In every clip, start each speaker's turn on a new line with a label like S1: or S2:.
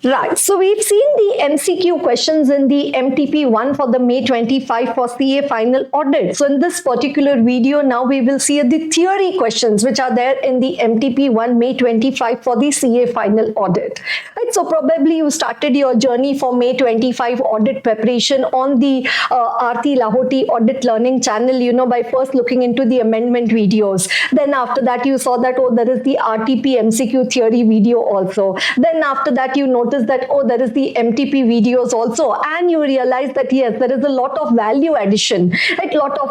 S1: Right. So we've seen the MCQ questions in the MTP1 for the May 25 for CA final audit. So in this particular video, now we will see the theory questions which are there in the MTP1 May 25 for the CA final audit. Right. So probably you started your journey for May 25 audit preparation on the Aarti Lahoti audit learning channel, by first looking into the amendment videos. Then after that, you saw that, oh, there is the RTP MCQ theory video also. Then after that, you noticed that, oh, there is the MTP videos also, and you realize that yes, there is a lot of value addition, right? Lot of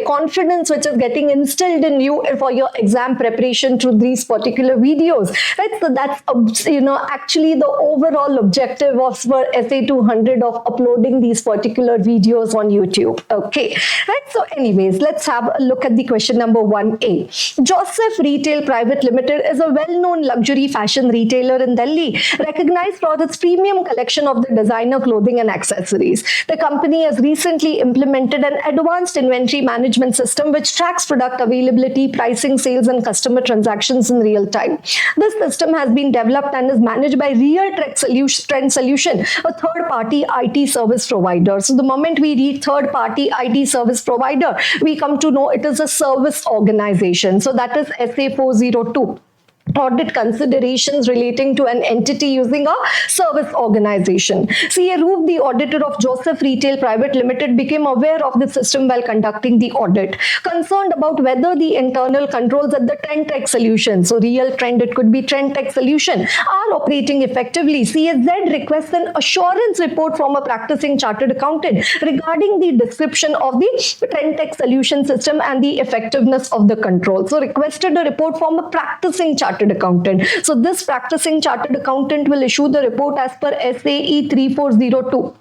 S1: confidence which is getting instilled in you for your exam preparation through these particular videos, right? So that's actually the overall objective of SA 200 of uploading these particular videos on YouTube. Okay, right? So anyways, let's have a look at the question number 1A. Joseph Retail Private Limited is a well-known luxury fashion retailer in Delhi, recognized for its premium collection of the designer clothing and accessories. The company has recently implemented an advanced inventory management system which tracks product availability, pricing, sales, and customer transactions in real time. This system has been developed and is managed by Real Trend Solution, a third-party IT service provider. So the moment we read third-party IT service provider, we come to know it is a service organization. So that is SA 402. Audit considerations relating to an entity using a service organization. CA Roop, the auditor of Joseph Retail Private Limited, became aware of the system while conducting the audit. Concerned about whether the internal controls at the Trend Tech Solution, so Real Trend, it could be Trend Tech Solution, are operating effectively, CAZ requests an assurance report from a practicing chartered accountant regarding the description of the Trend Tech Solution system and the effectiveness of the control. So requested a report from a practicing chartered accountant. So this practicing chartered accountant will issue the report as per SAE 3402.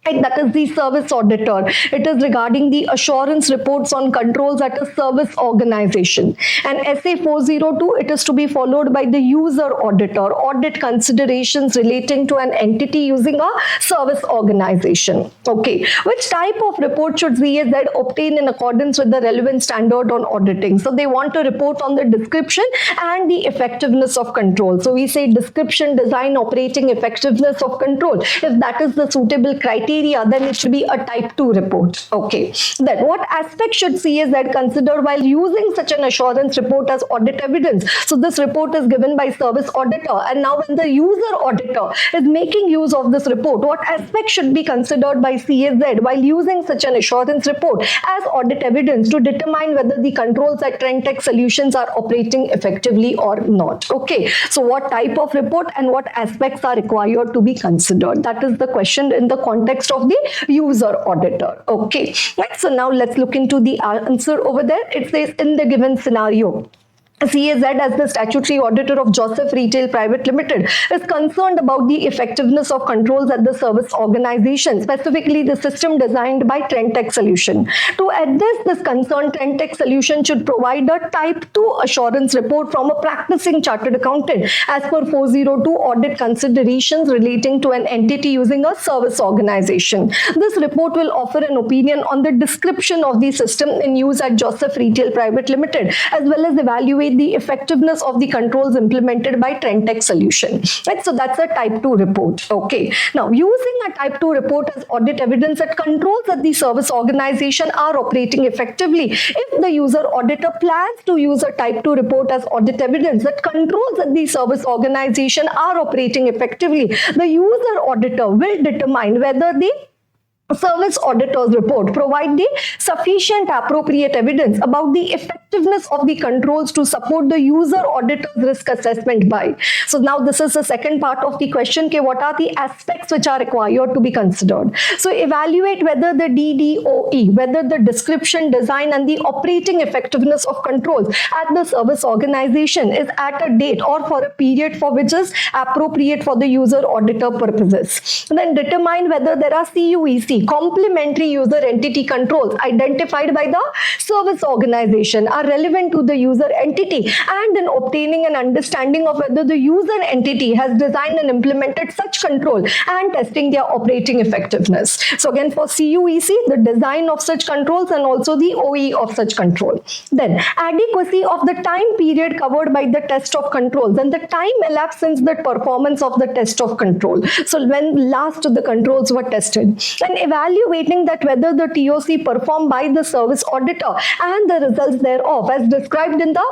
S1: That is the service auditor. It is regarding the assurance reports on controls at a service organization. And SA 402, it is to be followed by the user auditor, audit considerations relating to an entity using a service organization. Okay, which type of report should CAZ obtain in accordance with the relevant standard on auditing? So they want a report on the description and the effectiveness of control. So we say description, design, operating effectiveness of control. If that is the suitable criteria, then it should be a type 2 report. Okay. Then what aspects should CAZ consider while using such an assurance report as audit evidence? So this report is given by service auditor, and now when the user auditor is making use of this report, what aspects should be considered by CAZ while using such an assurance report as audit evidence to determine whether the controls at Trend Tech Solutions are operating effectively or not? Okay. So what type of report and what aspects are required to be considered? That is the question in the context of the user auditor. Okay, right. So now let's look into the answer over there. It says in the given scenario, CAZ as the statutory auditor of Joseph Retail Private Limited is concerned about the effectiveness of controls at the service organization, specifically the system designed by Trend Tech Solution. To address this concern, Trend Tech Solution should provide a type 2 assurance report from a practicing chartered accountant as per 402 audit considerations relating to an entity using a service organization. This report will offer an opinion on the description of the system in use at Joseph Retail Private Limited, as well as evaluate the effectiveness of the controls implemented by Trend Tech Solution. Right? So that's a type 2 report. Okay. Now, using a type 2 report as audit evidence that controls at the service organization are operating effectively. If the user auditor plans to use a type 2 report as audit evidence that controls at the service organization are operating effectively, the user auditor will determine whether the service auditor's report provide the sufficient appropriate evidence about the effectiveness of the controls to support the user auditor's risk assessment by. So now this is the second part of the question. Okay, what are the aspects which are required to be considered? So evaluate whether the DDOE, whether the description, design and the operating effectiveness of controls at the service organization is at a date or for a period for which is appropriate for the user auditor purposes. And then determine whether there are CUEC, complementary user entity controls identified by the service organization are relevant to the user entity, and in obtaining an understanding of whether the user entity has designed and implemented such control and testing their operating effectiveness. So again, for CUEC, the design of such controls and also the OE of such control. Then adequacy of the time period covered by the test of controls and the time elapsed since the performance of the test of control. So when last the controls were tested, and evaluating that whether the TOC performed by the service auditor and the results thereof as described in the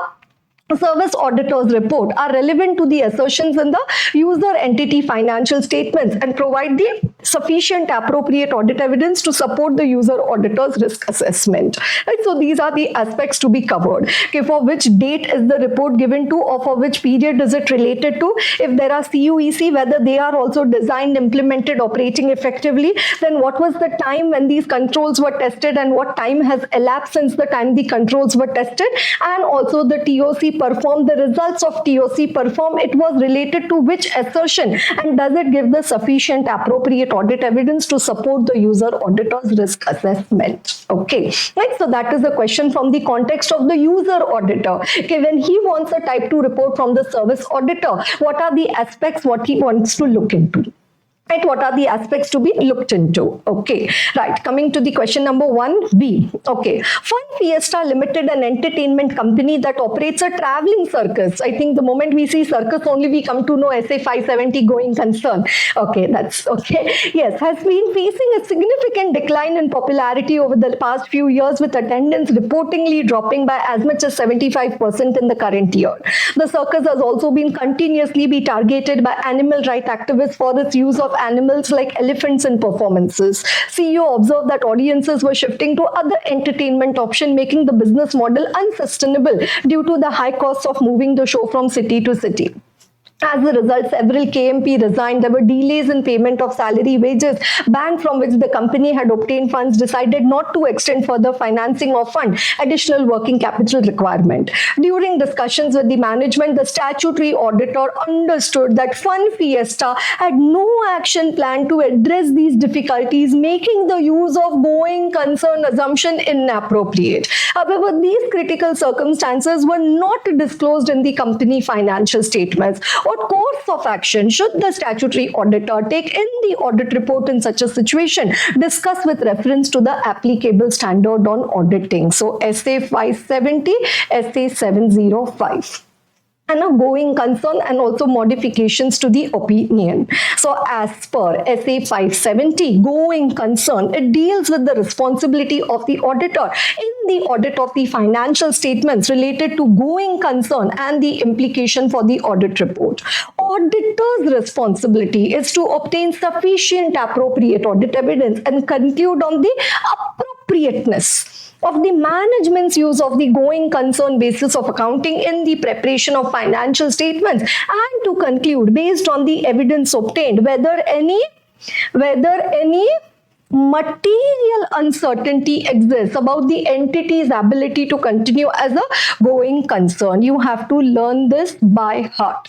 S1: service auditor's report are relevant to the assertions in the user entity financial statements and provide the sufficient appropriate audit evidence to support the user auditor's risk assessment. Right? So these are the aspects to be covered. Okay, for which date is the report given to, or for which period is it related to? If there are CUEC, whether they are also designed, implemented, operating effectively, then what was the time when these controls were tested and what time has elapsed since the time the controls were tested, and also the TOC performed, the results of TOC performed, it was related to which assertion, and does it give the sufficient appropriate audit evidence to support the user auditor's risk assessment? Okay, right. So that is the question from the context of the user auditor. Okay, when he wants a type 2 report from the service auditor, what are the aspects what he wants to look into? Right, what are the aspects to be looked into? Okay, right, coming to the question number 1B. Okay, Fun Fiesta Limited, an entertainment company that operates a traveling circus. I think the moment we see circus only we come to know SA 570 going concern. Okay, that's okay. Yes, has been facing a significant decline in popularity over the past few years, with attendance reportedly dropping by as much as 75% in the current year. The circus has also been continuously targeted by animal rights activists for its use of animals like elephants in performances. CEO observed that audiences were shifting to other entertainment options, making the business model unsustainable due to the high costs of moving the show from city to city. As a result, several KMP resigned. There were delays in payment of salary, wages. Bank from which the company had obtained funds decided not to extend further financing or fund additional working capital requirement. During discussions with the management, the statutory auditor understood that Fun Fiesta had no action plan to address these difficulties, making the use of going concern assumption inappropriate. However, these critical circumstances were not disclosed in the company financial statements. What course of action should the statutory auditor take in the audit report in such a situation? Discuss with reference to the applicable standard on auditing. So SA 570, SA 705. And a going concern and also modifications to the opinion. So as per SA 570, going concern, it deals with the responsibility of the auditor in the audit of the financial statements related to going concern and the implication for the audit report. Auditor's responsibility is to obtain sufficient appropriate audit evidence and conclude on the appropriateness of the management's use of the going concern basis of accounting in the preparation of financial statements, and to conclude based on the evidence obtained whether any material uncertainty exists about the entity's ability to continue as a going concern. You have to learn this by heart.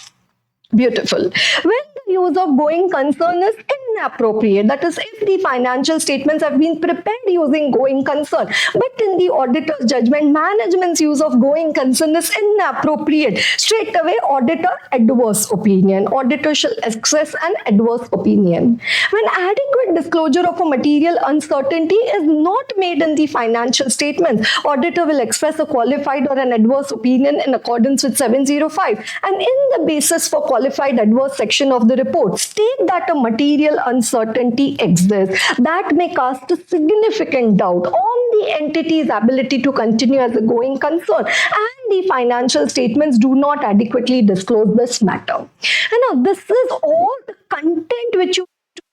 S1: Beautiful. When the use of going concern is inappropriate, that is, if the financial statements have been prepared using going concern, but in the auditor's judgment, management's use of going concern is inappropriate, straight away auditor adverse opinion. Auditor shall express an adverse opinion. When adequate disclosure of a material uncertainty is not made in the financial statements, auditor will express a qualified or an adverse opinion in accordance with 705, and in the basis for qualified adverse section of the report state that a material uncertainty exists that may cast a significant doubt on the entity's ability to continue as a going concern, and the financial statements do not adequately disclose this matter. And now this is all the content which you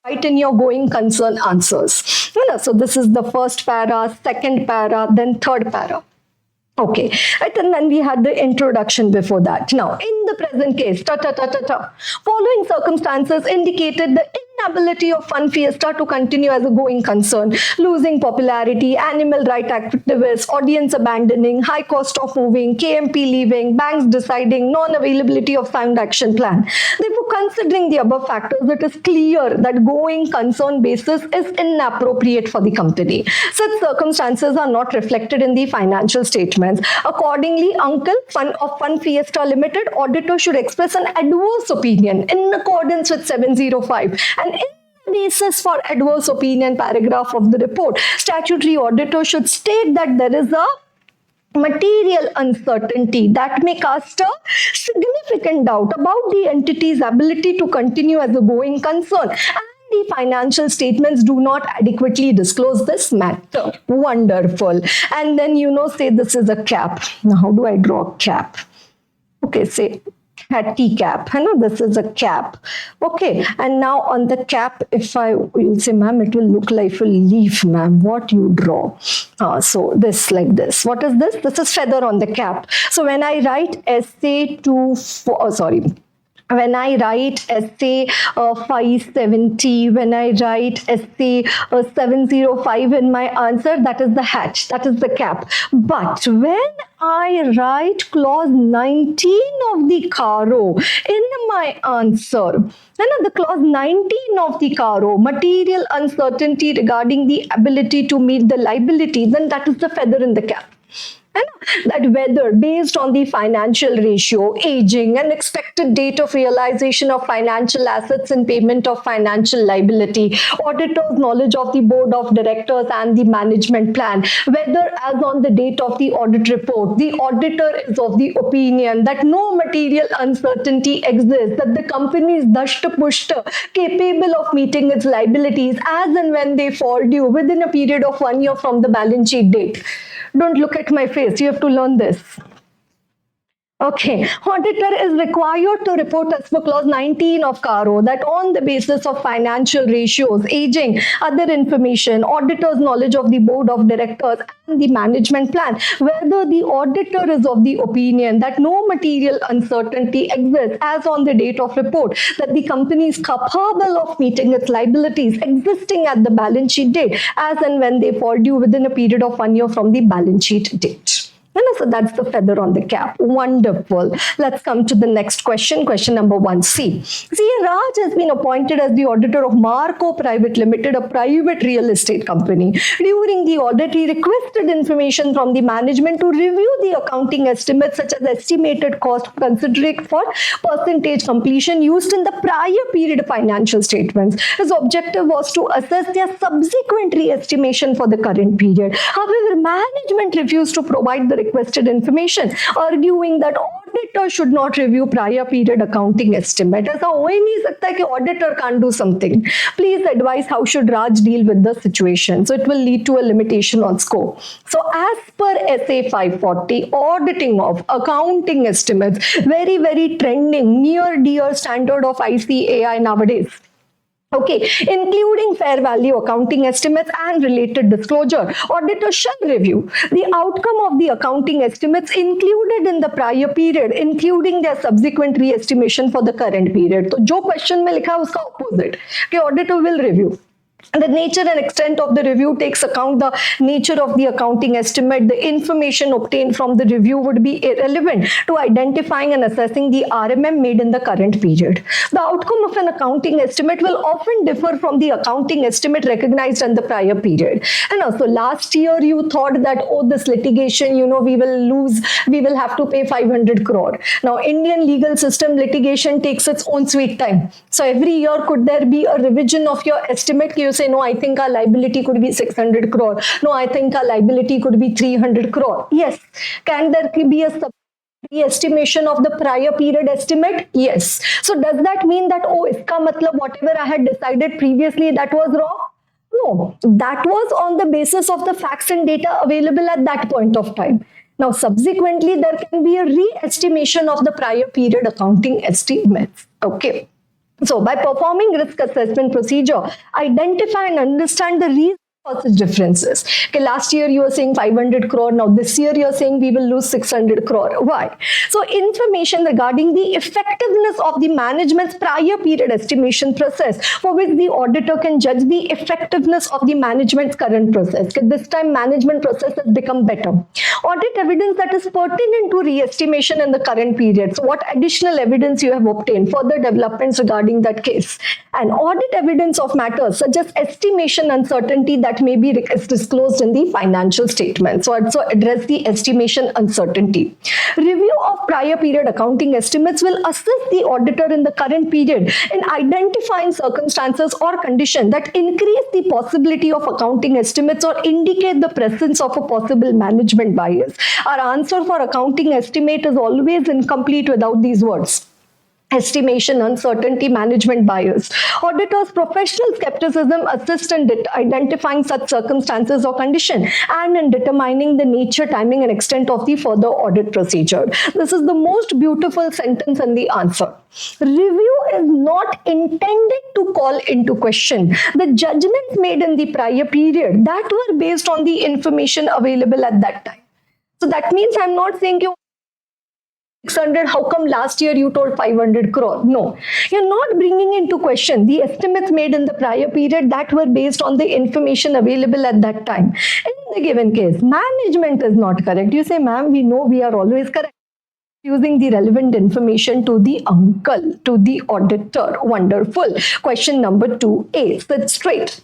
S1: write in your going concern answers. So this is the first para, second para, then third para. Okay, right, and then we had the introduction before that. Now, in the present case, following circumstances indicated the inability of Fund Fiesta to continue as a going concern, losing popularity, animal rights activists, audience abandoning, high cost of moving, KMP leaving, banks deciding, non-availability of sound action plan. Therefore, considering the above factors, it is clear that going concern basis is inappropriate for the company. Such circumstances are not reflected in the financial statements. Accordingly, Uncle of Fund Fiesta Limited, auditor should express an adverse opinion in accordance with 705 and in basis for adverse opinion paragraph of the report, statutory auditor should state that there is a material uncertainty that may cast a significant doubt about the entity's ability to continue as a going concern, and the financial statements do not adequately disclose this matter. Wonderful. And then, say this is a cap. Now, how do I draw a cap? Okay, say T cap. This is a cap. Okay, and now on the cap, if you'll say, ma'am, it will look like a leaf, ma'am. What you draw? So this like this. What is this? This is feather on the cap. So when I write when I write SA 570, when I write SA 705 in my answer, that is the hat, that is the cap. But when I write clause 19 of the CARO in my answer, the clause 19 of the CARO, material uncertainty regarding the ability to meet the liability, then that is the feather in the cap. That whether based on the financial ratio, aging and expected date of realization of financial assets and payment of financial liability, auditor's knowledge of the board of directors and the management plan, whether as on the date of the audit report, the auditor is of the opinion that no material uncertainty exists, that the company is dasht-pusht capable of meeting its liabilities as and when they fall due within a period of 1 year from the balance sheet date. Don't look at my face. You have to learn this. Okay, auditor is required to report as per clause 19 of CARO that on the basis of financial ratios, aging, other information, auditor's knowledge of the board of directors and the management plan, whether the auditor is of the opinion that no material uncertainty exists as on the date of report, that the company is capable of meeting its liabilities existing at the balance sheet date as and when they fall due within a period of 1 year from the balance sheet date. So that's the feather on the cap. Wonderful. Let's come to the next question. Question number 1C. CA Raj has been appointed as the auditor of Marco Private Limited, a private real estate company. During the audit, he requested information from the management to review the accounting estimates such as estimated cost considered for percentage completion used in the prior period financial statements. His objective was to assess their subsequent re-estimation for the current period. However, management refused to provide the requested information, arguing that auditor should not review prior period accounting estimate. ऐसा हो ही नहीं सकता कि auditor can't do something. Please advise how should Raj deal with the situation. So it will lead to a limitation on scope. So as per SA 540, auditing of accounting estimates, very, very trending, near dear standard of ICAI nowadays. Okay, including fair value accounting estimates and related disclosure, auditor shall review the outcome of the accounting estimates included in the prior period, including their subsequent re-estimation for the current period. So, जो question में लिखा है उसका opposite, कि auditor will review. The nature and extent of the review takes account the nature of the accounting estimate. The information obtained from the review would be irrelevant to identifying and assessing the RMM made in the current period. The outcome of an accounting estimate will often differ from the accounting estimate recognized in the prior period. And also last year you thought that, oh, this litigation, we will have to pay 500 crore. Now Indian legal system litigation takes its own sweet time. So every year could there be a revision of your estimate? You say, no, I think our liability could be 600 crore. No, I think our liability could be 300 crore. Yes. Can there be a estimation of the prior period estimate? Yes. So does that mean that, oh, iska matlab whatever I had decided previously, that was wrong? No, that was on the basis of the facts and data available at that point of time. Now, subsequently, there can be a re-estimation of the prior period accounting estimates. Okay. So by performing risk assessment procedure, identify and understand the reason Causes differences. Okay, last year you were saying 500 crore, now this year you're saying we will lose 600 crore. Why? So information regarding the effectiveness of the management's prior period estimation process, for which the auditor can judge the effectiveness of the management's current process. Okay, this time management process has become better. Audit evidence that is pertinent to re-estimation in the current period. So what additional evidence you have obtained, further developments regarding that case. And audit evidence of matters such as estimation uncertainty that may be disclosed in the financial statement. So also address the estimation uncertainty. Review of prior period accounting estimates will assist the auditor in the current period in identifying circumstances or conditions that increase the possibility of accounting estimates or indicate the presence of a possible management bias. Our answer for accounting estimate is always incomplete without these words: estimation, uncertainty, management bias. Auditors' professional skepticism assists in identifying such circumstances or condition and in determining the nature, timing, and extent of the further audit procedure. This is the most beautiful sentence in the answer. Review is not intended to call into question the judgments made in the prior period that were based on the information available at that time. So that means I'm not saying you 600, how come last year you told 500 crore? No, you're not bringing into question the estimates made in the prior period that were based on the information available at that time. In the given case, management is not correct. You say, ma'am, we know we are always correct. Using the relevant information to the uncle, to the auditor. Wonderful. Question number 2A. Sit straight.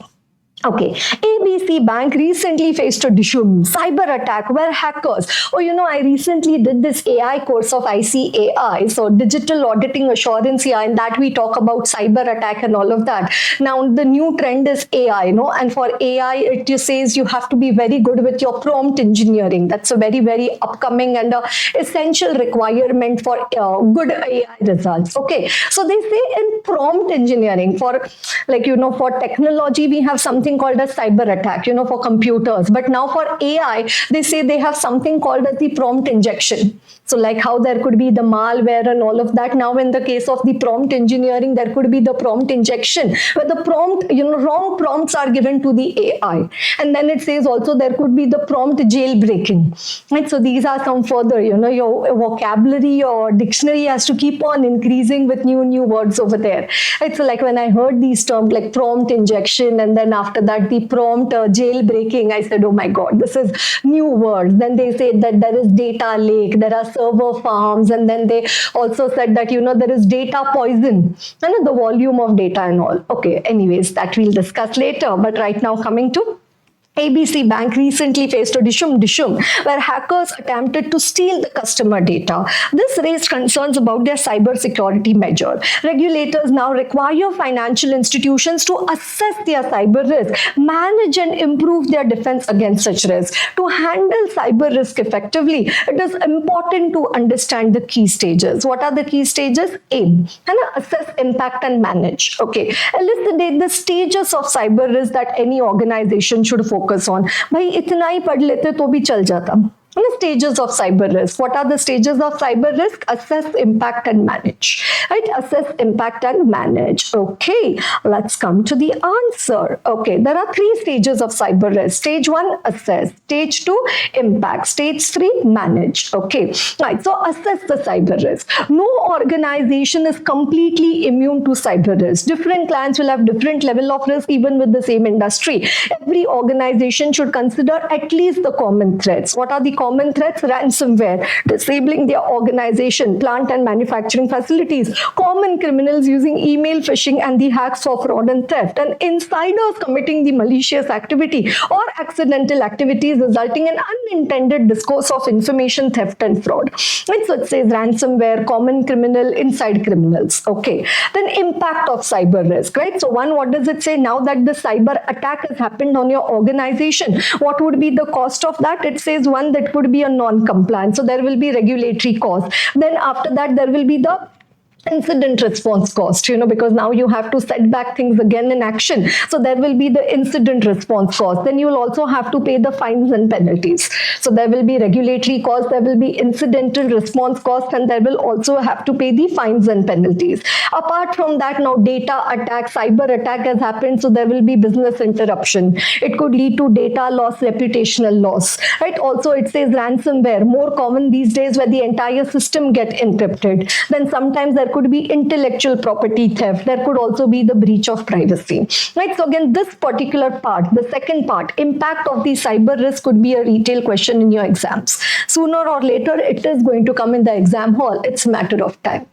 S1: Okay, ABC Bank recently faced a cyber attack where hackers, I recently did this AI course of ICAI, so Digital Auditing Assurance, in that we talk about cyber attack and all of that. Now, the new trend is AI, and for AI, it says you have to be very good with your prompt engineering. That's a very, very upcoming and essential requirement for good AI results. Okay, so they say in prompt engineering, for for technology, we have something called as cyber attack, for computers. But now for AI, they say they have something called as the prompt injection. So like how there could be the malware and all of that. Now in the case of the prompt engineering, there could be the prompt injection where the prompt, wrong prompts are given to the AI. And then it says also there could be the prompt jailbreaking. Right? So these are some further, your vocabulary, your dictionary has to keep on increasing with new words over there. Right? So like when I heard these terms like prompt injection and then after that the prompt jailbreaking, I said, oh my God, this is new words. Then they said that there is data lake, there are server farms, and then they also said that, there is data poison, and the volume of data and all. Okay, anyways, that we'll discuss later. But right now coming to ABC Bank recently faced a dishum where hackers attempted to steal the customer data. This raised concerns about their cybersecurity measure. Regulators now require financial institutions to assess their cyber risk, manage and improve their defense against such risk. To handle cyber risk effectively, it is important to understand the key stages. What are the key stages? Aim, and assess, impact and manage. Okay, elucidate the stages of cyber risk that any organization should focus on. भाई इतना ही पढ़ लेते तो भी चल जाता. Stages of cyber risk. What are the stages of cyber risk? Assess, impact and manage. Right? Assess, impact and manage. Okay, let's come to the answer. Okay, there are 3 stages of cyber risk. Stage 1, assess. Stage 2, impact. Stage 3, manage. Okay, right. So assess the cyber risk. No organization is completely immune to cyber risk. Different clients will have different level of risk even with the same industry. Every organization should consider at least the common threats. What are the common threats? Ransomware, disabling their organization, plant and manufacturing facilities, common criminals using email phishing and the hacks for fraud and theft, and insiders committing the malicious activity or accidental activities resulting in unintended discourse of information theft and fraud. And so it says ransomware, common criminal, inside criminals. Okay. Then impact of cyber risk, right? So one, what does it say? Now that the cyber attack has happened on your organization, what would be the cost of that? It says one, that could be a non-compliance. So there will be regulatory cost. Then after that, there will be the incident response cost, because now you have to set back things again in action. So there will be the incident response cost. Then you will also have to pay the fines and penalties. So there will be regulatory cost, there will be incidental response cost, and there will also have to pay the fines and penalties. Apart from that, now data attack, cyber attack has happened, so there will be business interruption. It could lead to data loss, reputational loss, right? Also, it says ransomware, more common these days, where the entire system get encrypted. Then sometimes there could be intellectual property theft. There could also be the breach of privacy, right? So again, this particular part, the second part, impact of the cyber risk, could be a retail question in your exams. Sooner or later, it is going to come in the exam hall. It's a matter of time.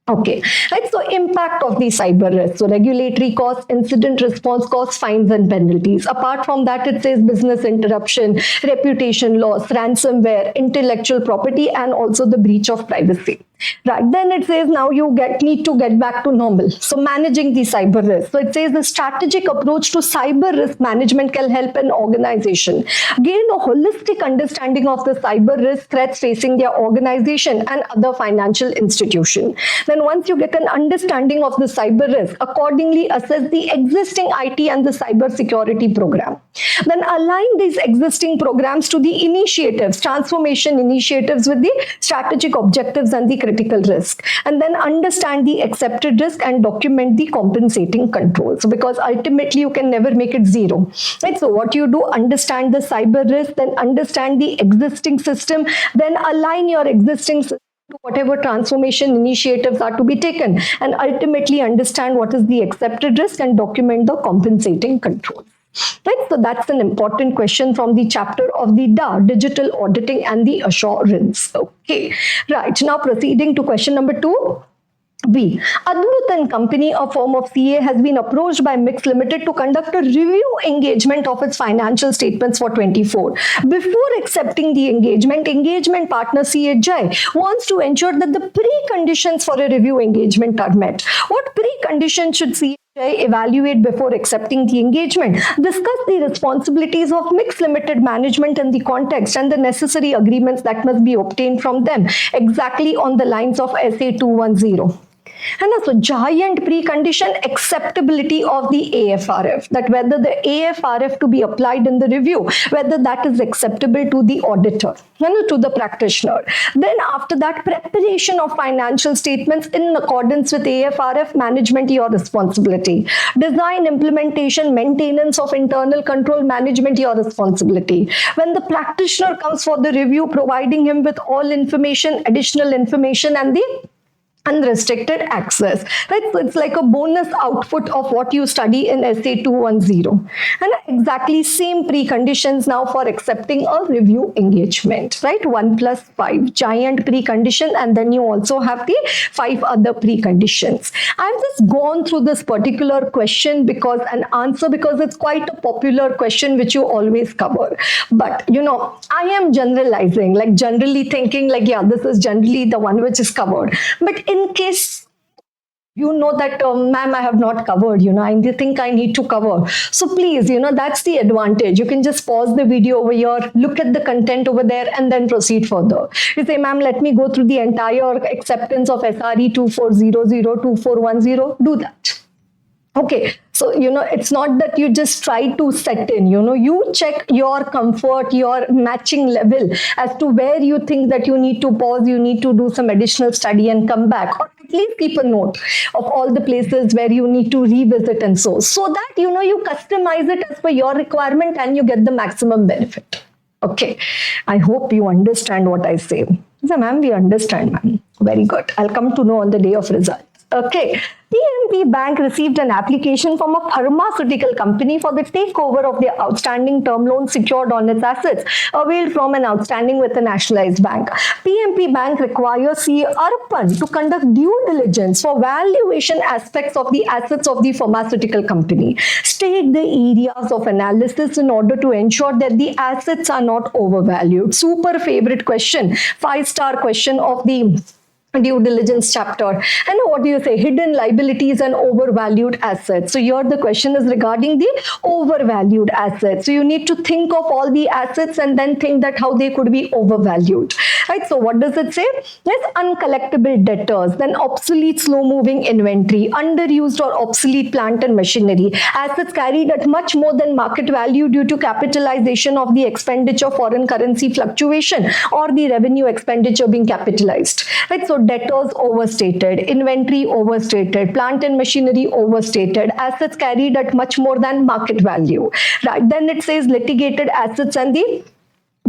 S1: Okay, right. So impact of the cyber risk. So regulatory costs, incident response costs, fines and penalties. Apart from that, it says business interruption, reputation loss, ransomware, intellectual property, and also the breach of privacy. Right. Then it says now you need to get back to normal. So managing the cyber risk. So it says the strategic approach to cyber risk management can help an organization gain a holistic understanding of the cyber risk threats facing their organization and other financial institution. Then once you get an understanding of the cyber risk, accordingly assess the existing IT and the cybersecurity program. Then align these existing programs to the initiatives, transformation initiatives with the strategic objectives and the critical risk. And then understand the accepted risk and document the compensating control. So because ultimately you can never make it zero. Right? So what you do, understand the cyber risk, then understand the existing system, then align your existing system to whatever transformation initiatives are to be taken, and ultimately understand what is the accepted risk and document the compensating control. Right, so that's an important question from the chapter of the DA, digital auditing and the assurance. Okay, right, now proceeding to question number 2. B. Advait & Company, a firm of CA, has been approached by Mix Limited to conduct a review engagement of its financial statements for 24. Before accepting the engagement partner CA wants to ensure that the preconditions for a review engagement are met. What preconditions should CA evaluate before accepting the engagement? Discuss the responsibilities of Mix Limited management in the context and the necessary agreements that must be obtained from them, exactly on the lines of SA 210. And also giant precondition, acceptability of the AFRF, that whether the AFRF to be applied in the review, whether that is acceptable to the auditor, to the practitioner. Then after that, preparation of financial statements in accordance with AFRF, management your responsibility. Design, implementation, maintenance of internal control, management your responsibility. When the practitioner comes for the review, providing him with all information, additional information, and the unrestricted access, right? So it's like a bonus output of what you study in SA 210. And exactly same preconditions now for accepting a review engagement, right? 1 + 5, giant precondition, and then you also have the 5 other preconditions. I've just gone through this particular question because it's quite a popular question which you always cover. But I am generalizing, like generally thinking like, yeah, this is generally the one which is covered. But in case that, ma'am, I have not covered, I think I need to cover. So please, that's the advantage. You can just pause the video over here, look at the content over there, and then proceed further. You say, ma'am, let me go through the entire acceptance of SRE 2400, 2410. Do that. Okay, so it's not that you just try to set in, you check your comfort, your matching level as to where you think that you need to pause, you need to do some additional study and come back, or at least keep a note of all the places where you need to revisit and so that you customize it as per your requirement and you get the maximum benefit. Okay, I hope you understand what I say. So, ma'am, we understand, ma'am. Very good. I'll come to know on the day of result. Okay. PNB Bank received an application from a pharmaceutical company for the takeover of their outstanding term loan secured on its assets availed from an outstanding with a nationalized bank. PNB Bank requires CA Aarti to conduct due diligence for valuation aspects of the assets of the pharmaceutical company. State the areas of analysis in order to ensure that the assets are not overvalued. Super favorite question, 5-star question of the due diligence chapter. And what do you say? Hidden liabilities and overvalued assets. So here the question is regarding the overvalued assets. So you need to think of all the assets and then think that how they could be overvalued. Right? So what does it say? There's uncollectible debtors, then obsolete slow moving inventory, underused or obsolete plant and machinery, assets carried at much more than market value due to capitalization of the expenditure, foreign currency fluctuation, or the revenue expenditure being capitalized. Right? So debtors overstated, inventory overstated, plant and machinery overstated, assets carried at much more than market value. Right? Then it says litigated assets and the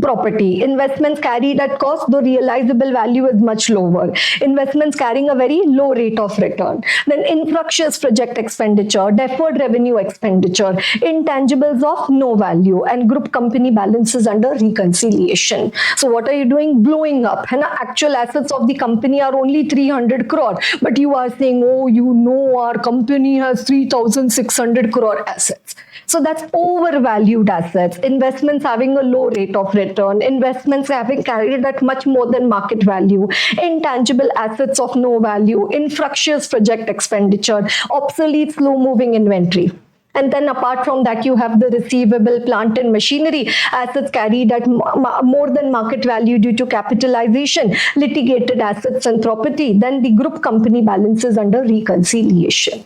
S1: property. Investments carried at cost, though realizable value is much lower. Investments carrying a very low rate of return. Then infructuous project expenditure, deferred revenue expenditure, intangibles of no value, and group company balances under reconciliation. So what are you doing? Blowing up. Actual assets of the company are only 300 crore, but you are saying, oh, you know, our company has 3,600 crore assets. So that's overvalued assets. Investments having a low rate of return. Investments having carried at much more than market value. Intangible assets of no value. Infructuous project expenditure. Obsolete slow-moving inventory. And then apart from that, you have the receivable, plant and machinery, assets carried at more than market value due to capitalization, litigated assets and property. Then the group company balances under reconciliation.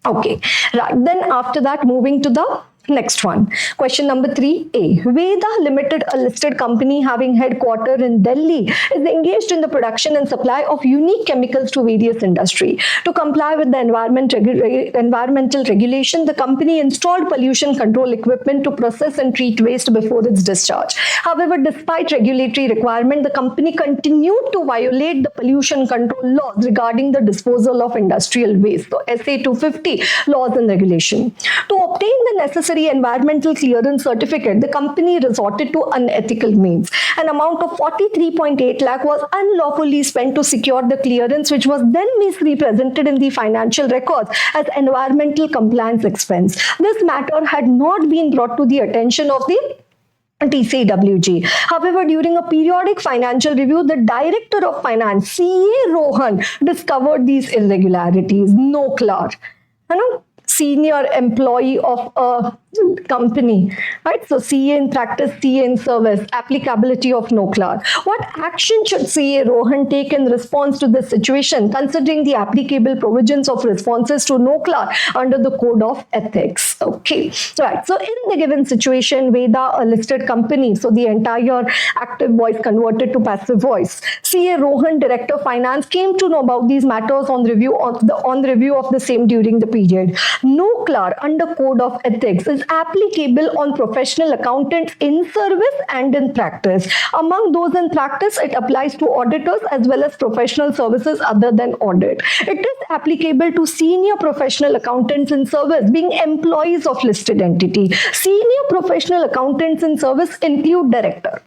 S1: Okay, right. Then after that, moving to the next one. Question number 3A. Veda Limited, a listed company having headquarters in Delhi, is engaged in the production and supply of unique chemicals to various industry. To comply with the environmental regulation, the company installed pollution control equipment to process and treat waste before its discharge. However, despite regulatory requirement, the company continued to violate the pollution control laws regarding the disposal of industrial waste, so SA 250 laws and regulation. To obtain the necessary environmental clearance certificate, the company resorted to unethical means. An amount of 43.8 lakh was unlawfully spent to secure the clearance, which was then misrepresented in the financial records as environmental compliance expense. This matter had not been brought to the attention of the TCWG. However, during a periodic financial review, the Director of Finance, CA Rohan, discovered these irregularities. NOCLAR, senior employee of a company, right? So CA in practice, CA in service, applicability of NOCLAR. What action should CA Rohan take in response to this situation, considering the applicable provisions of responses to NOCLAR under the Code of Ethics? Okay, right. So in the given situation, Veda, a listed company, so the entire active voice converted to passive voice. CA Rohan, Director of Finance, came to know about these matters on review of the same during the period. NOCLAR under Code of Ethics is applicable on professional accountants in service and in practice. Among those in practice, it applies to auditors as well as professional services other than audit. It is applicable to senior professional accountants in service being employees of listed entity. Senior professional accountants in service include director.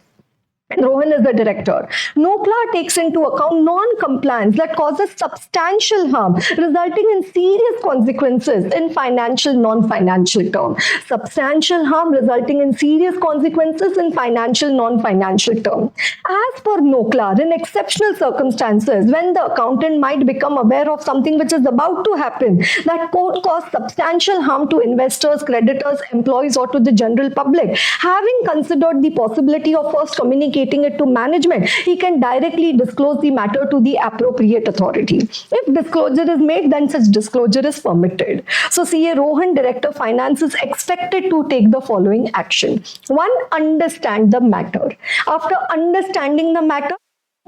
S1: Rohan is the director. NOCLAR takes into account non-compliance that causes substantial harm, resulting in serious consequences in financial, non-financial term. Substantial harm resulting in serious consequences in financial, non-financial term. As per NOCLAR, in exceptional circumstances, when the accountant might become aware of something which is about to happen that could cause substantial harm to investors, creditors, employees, or to the general public, having considered the possibility of first communicating it to management, he can directly disclose the matter to the appropriate authority. If disclosure is made, then such disclosure is permitted. So CA Rohan, Director of Finance, is expected to take the following action. 1. Understand the matter. After understanding the matter,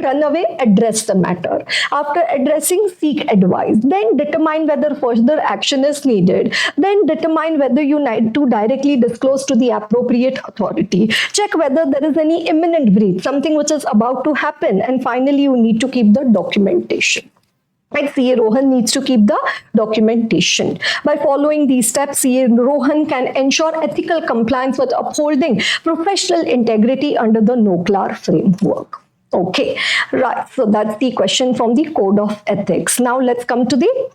S1: run away, address the matter. After addressing, seek advice. Then determine whether further action is needed. Then determine whether you need to directly disclose to the appropriate authority. Check whether there is any imminent breach, something which is about to happen. And finally, you need to keep the documentation. Like CA Rohan needs to keep the documentation. By following these steps, CA Rohan can ensure ethical compliance with upholding professional integrity under the NOCLAR framework. Okay, right. So that's the question from the Code of Ethics. Now let's come to the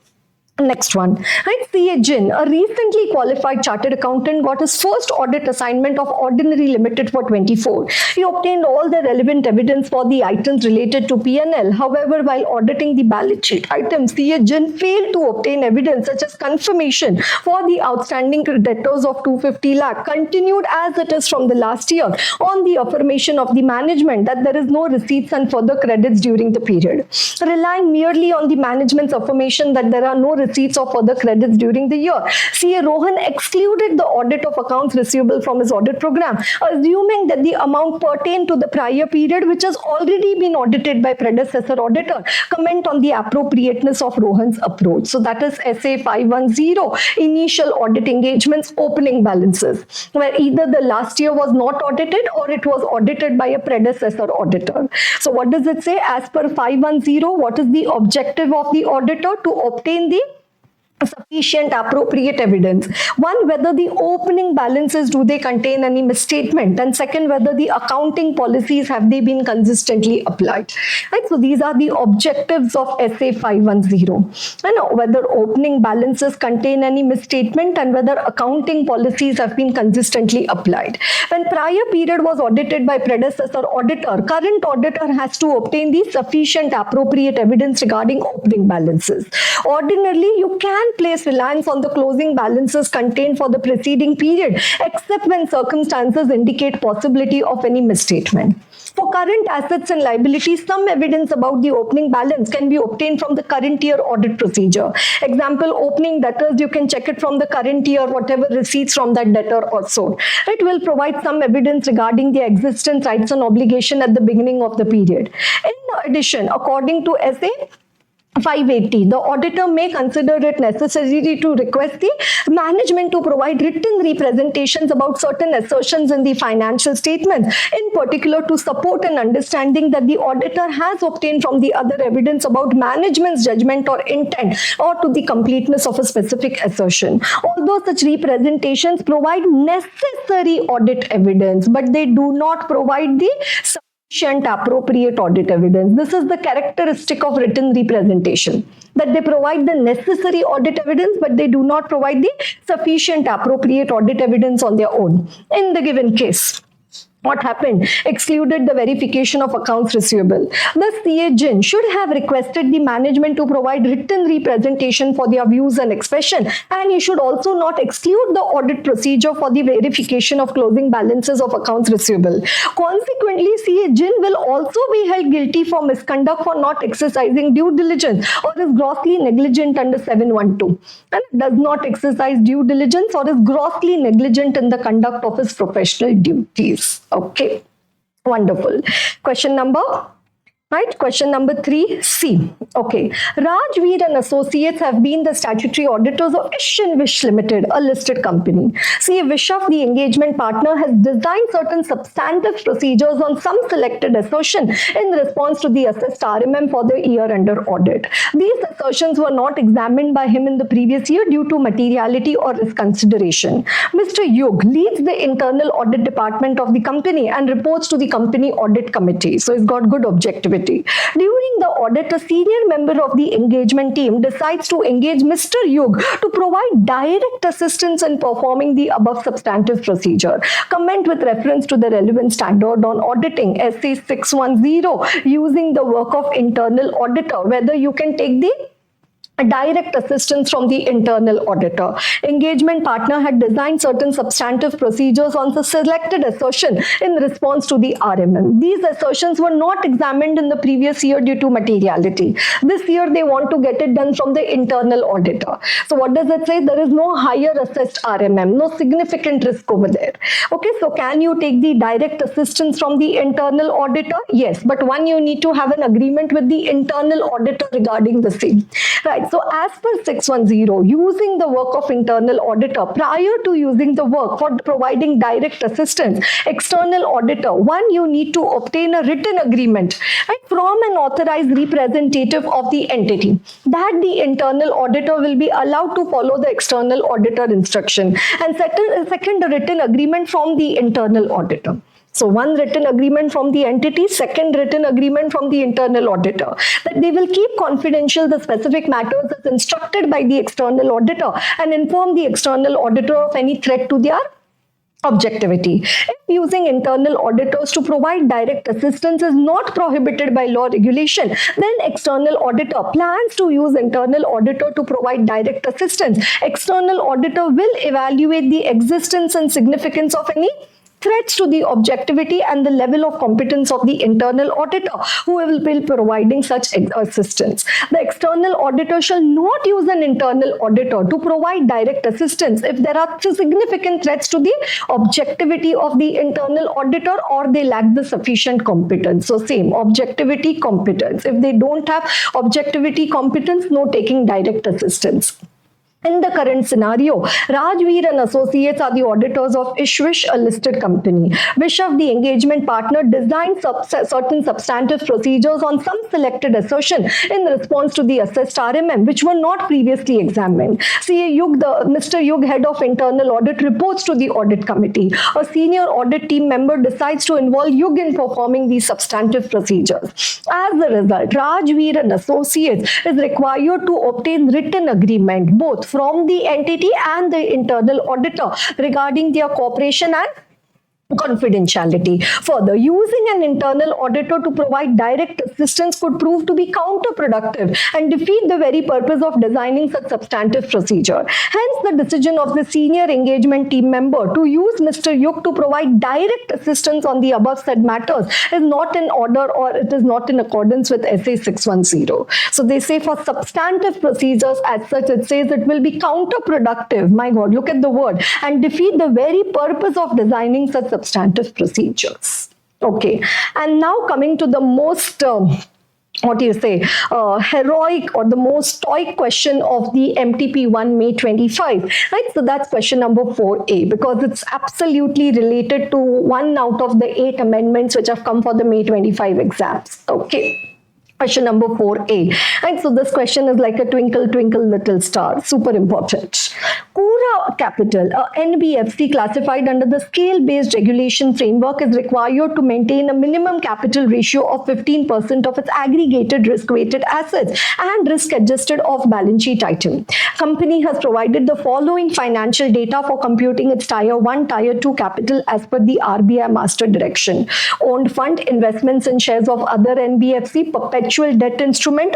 S1: Next one, right? CA Jin, a recently qualified chartered accountant, got his first audit assignment of Ordinary Limited for 24. He obtained all the relevant evidence for the items related to P&L. However, while auditing the balance sheet items, CA Jin failed to obtain evidence such as confirmation for the outstanding debtors of 250 lakh, continued as it is from the last year, on the affirmation of the management that there is no receipts and further credits during the period. Relying merely on the management's affirmation that there are no receipts or further credits during the year, CA Rohan excluded the audit of accounts receivable from his audit program, assuming that the amount pertained to the prior period, which has already been audited by predecessor auditor. Comment on the appropriateness of Rohan's approach. So that is SA 510, initial audit engagements, opening balances, where either the last year was not audited or it was audited by a predecessor auditor. So what does it say? As per 510, what is the objective of the auditor? To obtain the sufficient appropriate evidence. One, whether the opening balances, do they contain any misstatement? And second, whether the accounting policies, have they been consistently applied? Right? So these are the objectives of SA 510. And whether opening balances contain any misstatement and whether accounting policies have been consistently applied. When prior period was audited by predecessor auditor, current auditor has to obtain the sufficient appropriate evidence regarding opening balances. Ordinarily, you can place reliance on the closing balances contained for the preceding period, except when circumstances indicate possibility of any misstatement. For current assets and liabilities, some evidence about the opening balance can be obtained from the current year audit procedure. Example, opening debtors, you can check it from the current year, whatever receipts from that debtor or so. It will provide some evidence regarding the existence, rights and obligation at the beginning of the period. In addition, according to SA 580, the auditor may consider it necessary to request the management to provide written representations about certain assertions in the financial statements, in particular to support an understanding that the auditor has obtained from the other evidence about management's judgment or intent or to the completeness of a specific assertion. Although such representations provide necessary audit evidence, but they do not provide the sufficient appropriate audit evidence. This is the characteristic of written representation, that they provide the necessary audit evidence, but they do not provide the sufficient appropriate audit evidence on their own. In the given case, what happened? Excluded the verification of accounts receivable. Thus, CA Jin should have requested the management to provide written representation for their views and expression, and he should also not exclude the audit procedure for the verification of closing balances of accounts receivable. Consequently, CA Jin will also be held guilty for misconduct for not exercising due diligence or is grossly negligent under 712, and does not exercise due diligence or is grossly negligent in the conduct of his professional duties. Okay, wonderful. Question number 3C. Okay, Rajveer and Associates have been the statutory auditors of Ish and Vish Limited, a listed company. CA Vishaf, the engagement partner, has designed certain substantive procedures on some selected assertion in response to the assessed RMM for the year under audit. These assertions were not examined by him in the previous year due to materiality or risk consideration. Mr. Yug leads the internal audit department of the company and reports to the company audit committee. So he's got good objectivity. During the audit, a senior member of the engagement team decides to engage Mr. Yug to provide direct assistance in performing the above substantive procedure. Comment with reference to the relevant standard on auditing, SC 610, using the work of internal auditor, whether you can take the direct assistance from the internal auditor. Engagement partner had designed certain substantive procedures on the selected assertion in response to the RMM. These assertions were not examined in the previous year due to materiality. This year they want to get it done from the internal auditor. So what does it say? There is no higher assessed RMM, no significant risk over there. Okay, so can you take the direct assistance from the internal auditor? Yes, but one, you need to have an agreement with the internal auditor regarding the same. Right. So as per 610, using the work of internal auditor, prior to using the work for providing direct assistance, external auditor, one, you need to obtain a written agreement, right, from an authorized representative of the entity that the internal auditor will be allowed to follow the external auditor instruction, and second, a written agreement from the internal auditor. So one written agreement from the entity, second written agreement from the internal auditor, that they will keep confidential the specific matters as instructed by the external auditor and inform the external auditor of any threat to their objectivity. If using internal auditors to provide direct assistance is not prohibited by law regulation, then external auditor plans to use internal auditor to provide direct assistance. External auditor will evaluate the existence and significance of any threats to the objectivity and the level of competence of the internal auditor who will be providing such assistance. The external auditor shall not use an internal auditor to provide direct assistance if there are significant threats to the objectivity of the internal auditor or they lack the sufficient competence. So same, objectivity, competence. If they don't have objectivity, competence, no taking direct assistance. In the current scenario, Rajveer and Associates are the auditors of Ishwish, a listed company. Vishav, the engagement partner, designed certain substantive procedures on some selected assertion in response to the assessed RMM, which were not previously examined. CA Yug, Mr. Yug, head of internal audit, reports to the audit committee. A senior audit team member decides to involve Yug in performing these substantive procedures. As a result, Rajveer and Associates is required to obtain written agreement, both from the entity and the internal auditor regarding their cooperation and confidentiality. Further, using an internal auditor to provide direct assistance could prove to be counterproductive and defeat the very purpose of designing such substantive procedure. Hence, the decision of the senior engagement team member to use Mr. Yuk to provide direct assistance on the above said matters is not in order, or it is not in accordance with SA 610. So they say for substantive procedures as such, it says it will be counterproductive. My God, look at the word, and defeat the very purpose of designing such substantive procedures. Okay, and now coming to the most heroic or the most stoic question of the MTP 1 May 25, right? So that's question number 4A, because it's absolutely related to one out of the 8 amendments which have come for the May 25 exams. Okay. Question number 4A. Right, so this question is like a twinkle, twinkle, little star. Super important. Kura Capital, a NBFC classified under the scale-based regulation framework, is required to maintain a minimum capital ratio of 15% of its aggregated risk-weighted assets and risk-adjusted off-balance sheet item. Company has provided the following financial data for computing its Tier 1, Tier 2 capital as per the RBI Master Direction. Owned fund, investments in shares of other NBFC, perpetual debt instrument,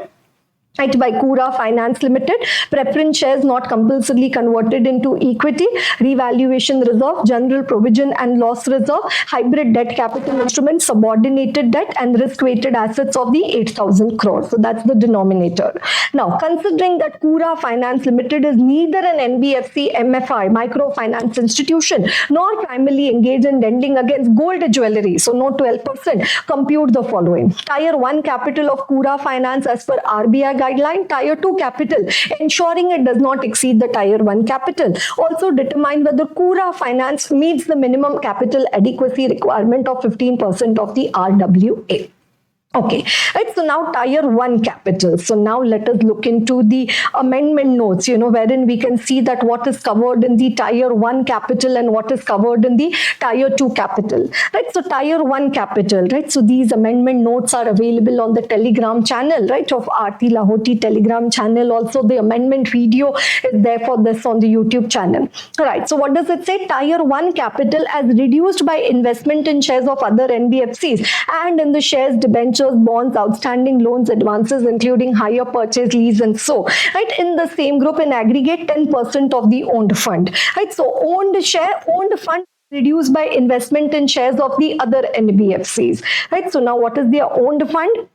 S1: right, by Kura Finance Limited, preference shares not compulsorily converted into equity, revaluation reserve, general provision and loss reserve, hybrid debt capital instrument, subordinated debt, and risk-weighted assets of the 8,000 crores. So that's the denominator. Now, considering that Kura Finance Limited is neither an NBFC, MFI, microfinance institution, nor primarily engaged in lending against gold jewelry, so no 12%, compute the following. Tier 1 capital of Kura Finance as per RBI guideline, Tier 2 capital, ensuring it does not exceed the Tier 1 capital. Also determine whether Kura Finance meets the minimum capital adequacy requirement of 15% of the RWA. Okay, right, so now Tier 1 capital. So now let us look into the amendment notes, wherein we can see that what is covered in the Tier 1 capital and what is covered in the Tier 2 capital. Right, so Tier 1 capital, right, so these amendment notes are available on the Telegram channel, right, of Aarti Lahoti Telegram channel. Also, the amendment video is there for this on the YouTube channel. Right, so what does it say? Tier 1 capital as reduced by investment in shares of other NBFCs and in the shares, debentures, bonds, outstanding loans, advances, including hire purchase, lease, and so, right, in the same group in aggregate 10% of the owned fund. Right, so owned fund reduced by investment in shares of the other NBFCs. Right, so now what is their owned fund?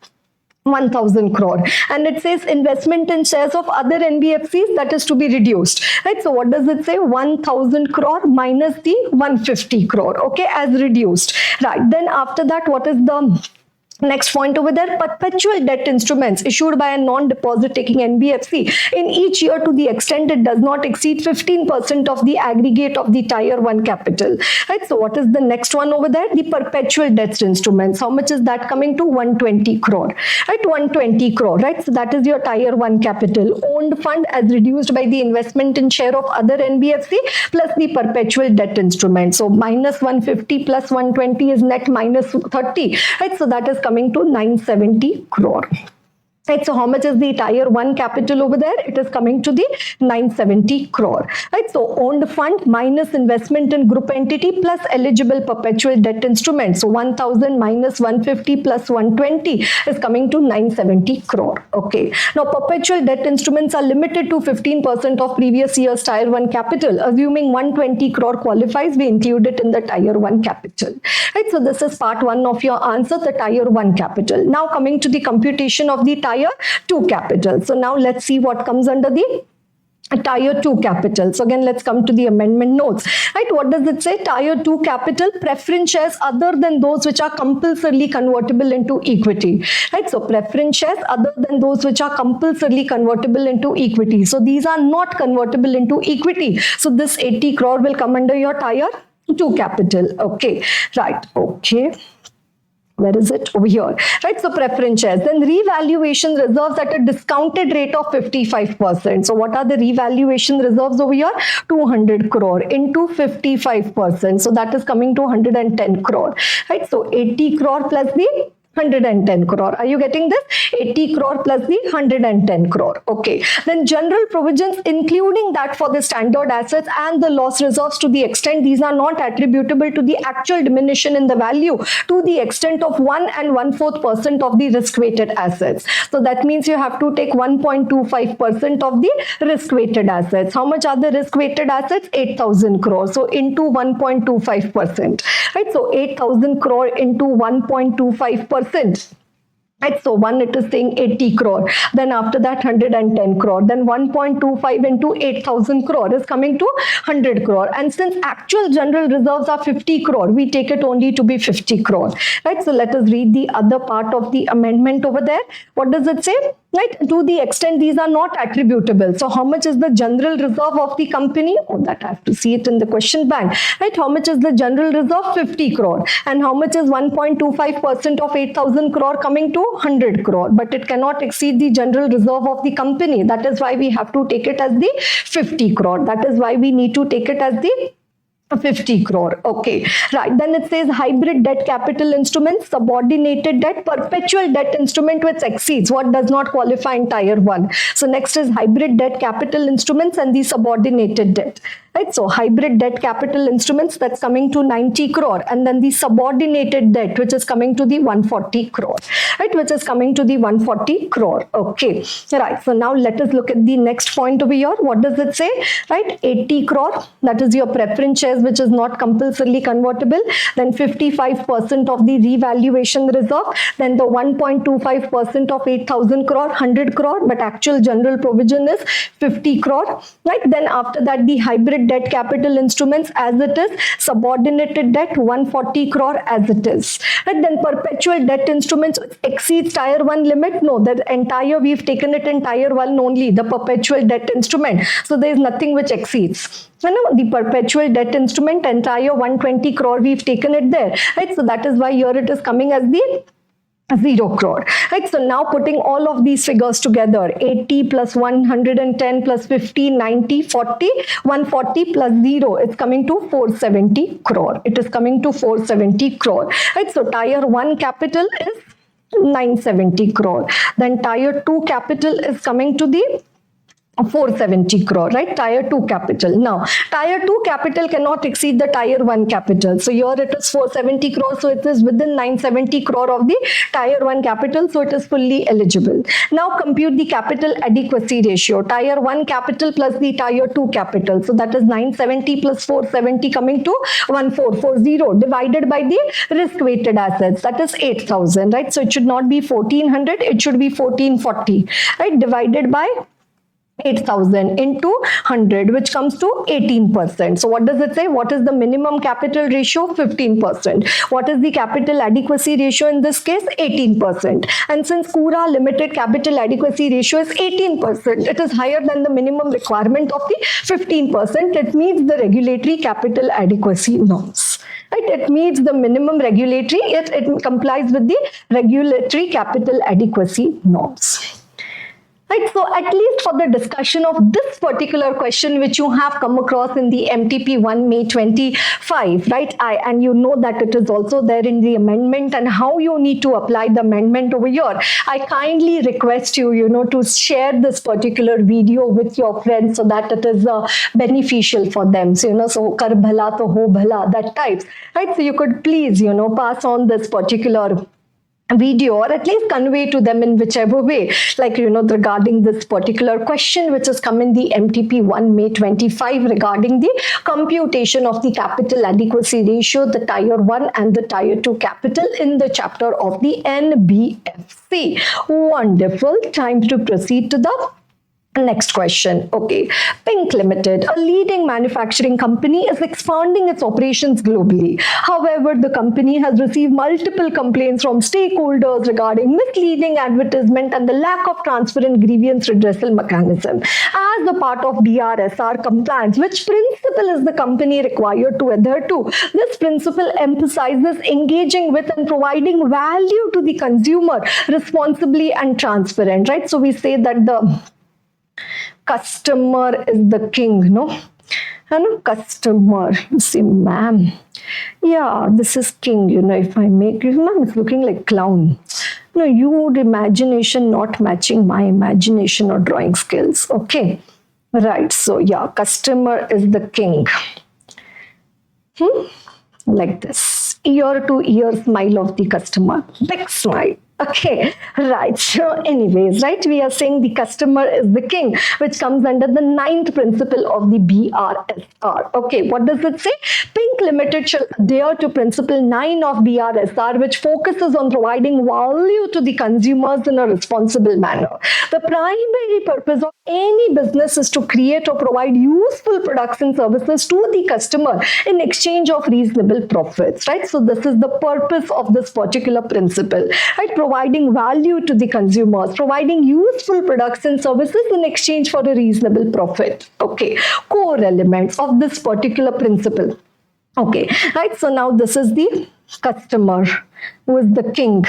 S1: 1,000 crore, and it says investment in shares of other NBFCs, that is to be reduced. Right, so what does it say? 1,000 crore minus the 150 crore, okay, as reduced. Right, then after that, what is the Next point over there, perpetual debt instruments issued by a non-deposit taking NBFC in each year to the extent it does not exceed 15% of the aggregate of the tier 1 capital. Right. So what is the next one over there? The perpetual debt instruments. How much is that coming to? 120 crore. Right. 120 crore. Right. So that is your tier 1 capital. Owned fund as reduced by the investment in share of other NBFC plus the perpetual debt instrument. So minus 150 plus 120 is net minus 30. Right. So that is coming to 970 crore. Right, so how much is the tier 1 capital over there? It is coming to the 970 crore. Right, so owned fund minus investment in group entity plus eligible perpetual debt instrument. So 1000 minus 150 plus 120 is coming to 970 crore. Okay. Now perpetual debt instruments are limited to 15% of previous year's tier 1 capital. Assuming 120 crore qualifies, we include it in the tier 1 capital. Right, so this is part 1 of your answer, the tier 1 capital. Now coming to the computation of the tier 2 capital. So now let's see what comes under the tier 2 capital. So again, let's come to the amendment notes. Right, what does it say? Tier 2 capital, preference shares other than those which are compulsorily convertible into equity. Right, so preference shares other than those which are compulsorily convertible into equity. So these are not convertible into equity. So this 80 crore will come under your tier 2 capital. Okay, right, okay. Where is it? Over here. Right, so preference shares. Then revaluation reserves at a discounted rate of 55%. So what are the revaluation reserves over here? 200 crore into 55%. So that is coming to 110 crore. Right, so 80 crore plus the 110 crore. Are you getting this? 80 crore plus the 110 crore. Okay. Then general provisions, including that for the standard assets and the loss reserves, to the extent these are not attributable to the actual diminution in the value, to the extent of 1 and 1/4% of the risk-weighted assets. So that means you have to take 1.25% of the risk-weighted assets. How much are the risk-weighted assets? 8,000 crore. So into 1.25%. Right. So 8,000 crore into 1.25%. Right, so one, it is saying 80 crore, then after that 110 crore, then 1.25 into 8,000 crore is coming to 100 crore. And since actual general reserves are 50 crore, we take it only to be 50 crore. Right, so let us read the other part of the amendment over there. What does it say? Right, to the extent these are not attributable. So how much is the general reserve of the company? Oh, that I have to see it in the question bank. Right, how much is the general reserve? 50 crore. And how much is 1.25% of 8,000 crore coming to? 100 crore. But it cannot exceed the general reserve of the company. That is why we have to take it as the 50 crore. That is why we need to take it as the 50 crore. Okay, right. Then it says hybrid debt capital instruments, subordinated debt, perpetual debt instrument which exceeds what does not qualify in tier 1. So next is hybrid debt capital instruments and the subordinated debt. Right, so hybrid debt capital instruments, that's coming to 90 crore, and then the subordinated debt which is coming to the 140 crore. Right, which is coming to the 140 crore. Okay, right. So now let us look at the next point over here. What does it say? Right, 80 crore, that is your preference shares which is not compulsorily convertible, then 55% of the revaluation reserve, then the 1.25% of 8,000 crore, 100 crore, but actual general provision is 50 crore. Right, then after that the hybrid debt capital instruments as it is, subordinated debt 140 crore as it is. And then perpetual debt instruments exceeds tier 1 limit. No, the entire, we've taken it in tier 1 only, the perpetual debt instrument. So there is nothing which exceeds. You know, the perpetual debt instrument, entire 120 crore, we've taken it there. Right, so that is why here it is coming as the 0 crore. Right, so now putting all of these figures together, 80 plus 110 plus 50, 90, 40, 140 plus 0, it's coming to 470 crore. It is coming to 470 crore. Right, so tier 1 capital is 970 crore. Then tier 2 capital is coming to the 470 crore, right? Tier 2 capital. Now, tier 2 capital cannot exceed the tier 1 capital. So here it is 470 crore. So it is within 970 crore of the tier 1 capital. So it is fully eligible. Now compute the capital adequacy ratio. Tier 1 capital plus the tier 2 capital. So that is 970 plus 470 coming to 1440 divided by the risk weighted assets. That is 8,000, right? So it should not be 1400. It should be 1440, right? Divided by 8,000 into 100, which comes to 18%. So what does it say? What is the minimum capital ratio? 15%. What is the capital adequacy ratio in this case? 18%. And since Kura Limited capital adequacy ratio is 18%, it is higher than the minimum requirement of the 15%. It meets the regulatory capital adequacy norms. Right? It meets the minimum regulatory, it complies with the regulatory capital adequacy norms. Right, so at least for the discussion of this particular question, which you have come across in the MTP 1 May 25, right? And you know that it is also there in the amendment and how you need to apply the amendment over here. I kindly request you, to share this particular video with your friends so that it is beneficial for them. So, so kar bhala to ho bhala, that types, right? So you could please, pass on this particular video or at least convey to them in whichever way, like regarding this particular question which has come in the MTP 1 May 25 regarding the computation of the capital adequacy ratio, the tier 1 and the tier 2 capital in the chapter of the NBFC. Wonderful. Time to proceed to the next question. Okay. Pink Limited, a leading manufacturing company, is expanding its operations globally. However, the company has received multiple complaints from stakeholders regarding misleading advertisement and the lack of transparent grievance redressal mechanism. As a part of BRSR compliance, which principle is the company required to adhere to? This principle emphasizes engaging with and providing value to the consumer responsibly and transparent, right? So we say that the customer is the king, no? And customer, you see, ma'am. Yeah, this is king, if I make you, ma'am, it's looking like clown. No, your imagination not matching my imagination or drawing skills. Okay, right. So yeah, customer is the king. Like this, ear to ear smile of the customer, big smile. Okay, right. So anyways, right, we are saying the customer is the king, which comes under the 9th principle of the BRSR. Okay, what does it say? Pink Limited shall adhere to principle 9 of BRSR, which focuses on providing value to the consumers in a responsible manner. The primary purpose of any business is to create or provide useful products and services to the customer in exchange of reasonable profits, right? So this is the purpose of this particular principle, right? Providing value to the consumers, providing useful products and services in exchange for a reasonable profit. Okay, core elements of this particular principle. Okay, right. So now this is the customer who is the king,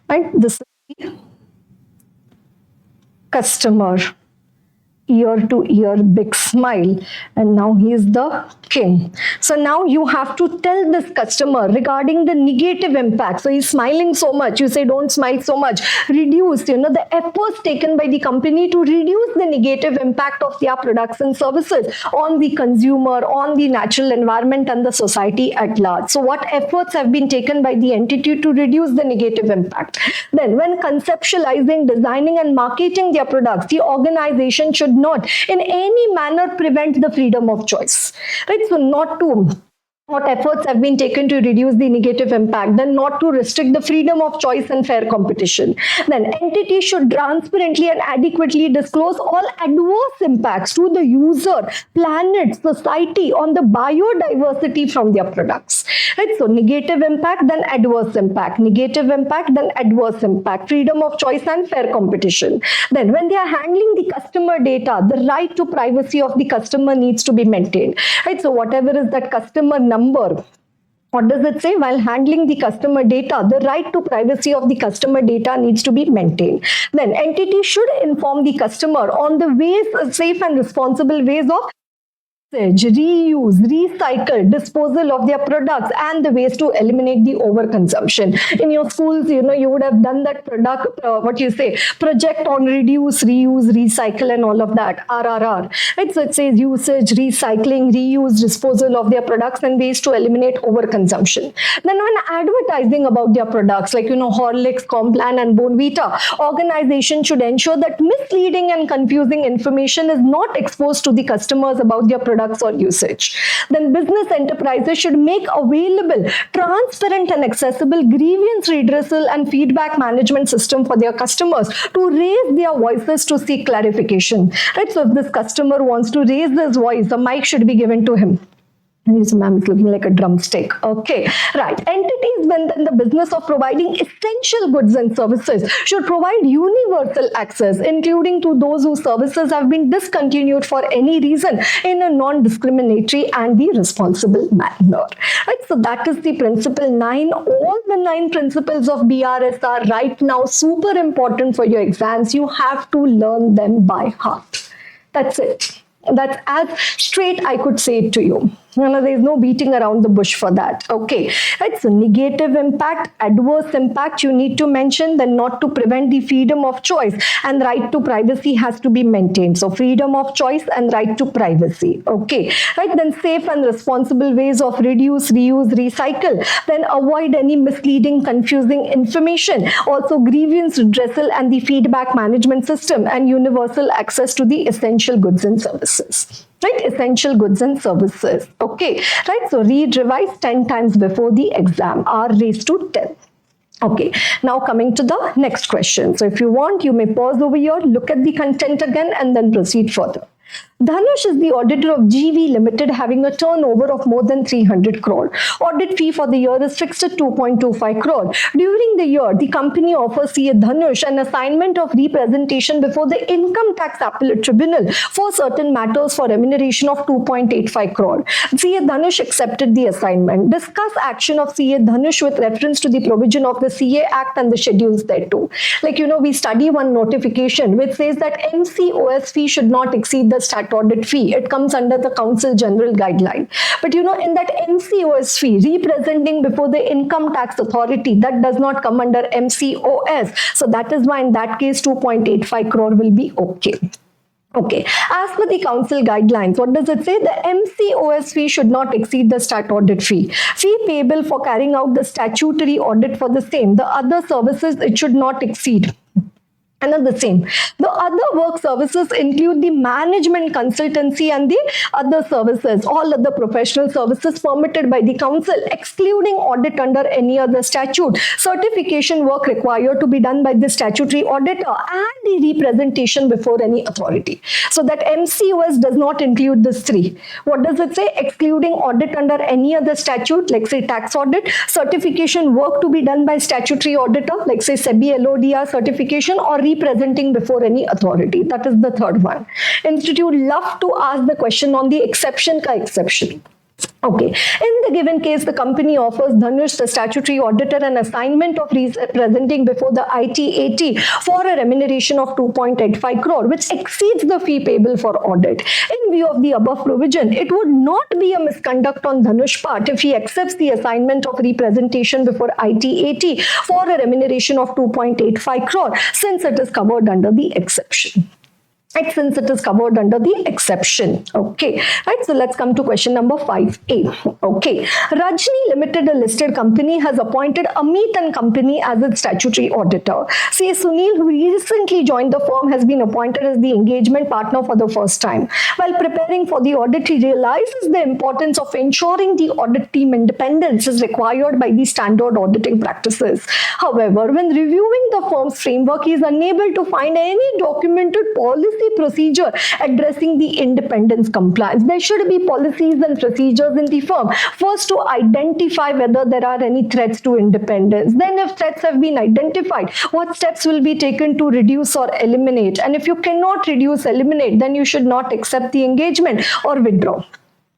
S1: right? This is the customer, ear to ear, big smile, and now he is the king. So now you have to tell this customer regarding the negative impact. So he's smiling so much, you say don't smile so much. Reduce, the efforts taken by the company to reduce the negative impact of their products and services on the consumer, on the natural environment and the society at large. So what efforts have been taken by the entity to reduce the negative impact? Then when conceptualizing, designing and marketing their products, the organization should not in any manner prevent the freedom of choice, right? So not to, what efforts have been taken to reduce the negative impact, then not to restrict the freedom of choice and fair competition. Then entities should transparently and adequately disclose all adverse impacts to the user, planet, society on the biodiversity from their products. Right? So negative impact, then adverse impact, negative impact, then adverse impact, freedom of choice and fair competition. Then when they are handling the customer data, the right to privacy of the customer needs to be maintained. Right? So whatever is that customer number, what does it say? While handling the customer data, the right to privacy of the customer data needs to be maintained. Then entity should inform the customer on the ways, safe and responsible ways of reuse, recycle, disposal of their products and the ways to eliminate the overconsumption. In your schools, you would have done that project on reduce, reuse, recycle and all of that, RRR. Right? So it says usage, recycling, reuse, disposal of their products and ways to eliminate overconsumption. Then when advertising about their products like, Horlicks, Complan and Bonvita, organization should ensure that misleading and confusing information is not exposed to the customers about their products products or usage. Then business enterprises should make available transparent and accessible grievance redressal and feedback management system for their customers to raise their voices to seek clarification. Right? So if this customer wants to raise his voice, the mic should be given to him. This ma'am is looking like a drumstick. Okay, right. Entities when in the business of providing essential goods and services should provide universal access, including to those whose services have been discontinued for any reason in a non-discriminatory and the responsible manner. Right. So that is the principle 9. All the 9 principles of BRSR right now super important for your exams. You have to learn them by heart. That's it. That's as straight I could say it to you. There is no beating around the bush for that. Okay, right. So negative impact, adverse impact you need to mention, then not to prevent the freedom of choice and right to privacy has to be maintained. So freedom of choice and right to privacy. Okay, right. Then safe and responsible ways of reduce, reuse, recycle. Then avoid any misleading, confusing information. Also grievance redressal and the feedback management system and universal access to the essential goods and services. Right, essential goods and services. Okay, right. So read, revise 10 times before the exam. R raised to 10. Okay, now coming to the next question. So if you want, you may pause over here, look at the content again, and then proceed further. Dhanush is the auditor of GV Limited having a turnover of more than 300 crore. Audit fee for the year is fixed at 2.25 crore. During the year, the company offers CA Dhanush an assignment of representation before the Income Tax Appellate Tribunal for certain matters for remuneration of 2.85 crore. CA Dhanush accepted the assignment. Discuss action of CA Dhanush with reference to the provision of the CA Act and the schedules thereto. Like, we study one notification which says that MCOS fee should not exceed the stat audit fee. It comes under the Council General Guideline. But in that MCOS fee, representing before the Income Tax Authority, that does not come under MCOS. So that is why in that case 2.85 crore will be okay. Okay, as per the council guidelines, what does it say? The MCOS fee should not exceed the stat audit fee. Fee payable for carrying out the statutory audit for the same. The other services, it should not exceed. Another same. The other work services include the management consultancy and the other services, all other professional services permitted by the council, excluding audit under any other statute, certification work required to be done by the statutory auditor, and the representation before any authority. So that MCOS does not include these 3. What does it say? Excluding audit under any other statute, like say tax audit, certification work to be done by statutory auditor, like say SEBI LODR certification, or representing before any authority. That is the third one. Institute love to ask the question on the exception ka exception. Okay, in the given case, the company offers Dhanush, the statutory auditor, an assignment of representing before the ITAT for a remuneration of 2.85 crore, which exceeds the fee payable for audit. In view of the above provision, it would not be a misconduct on Dhanush part if he accepts the assignment of representation before ITAT for a remuneration of 2.85 crore, since it is covered under the exception. Right, since it is covered under the exception. Okay, right. So let's come to question number 5A. Okay, Rajni Limited, a listed company, has appointed Amit and Company as its statutory auditor. CA Sunil, who recently joined the firm, has been appointed as the engagement partner for the first time. While preparing for the audit, he realizes the importance of ensuring the audit team independence is required by the standard auditing practices. However, when reviewing the firm's framework, he is unable to find any documented policy procedure addressing the independence compliance. There should be policies and procedures in the firm. First, to identify whether there are any threats to independence. Then, if threats have been identified, what steps will be taken to reduce or eliminate? And if you cannot reduce, eliminate, then you should not accept the engagement or withdraw.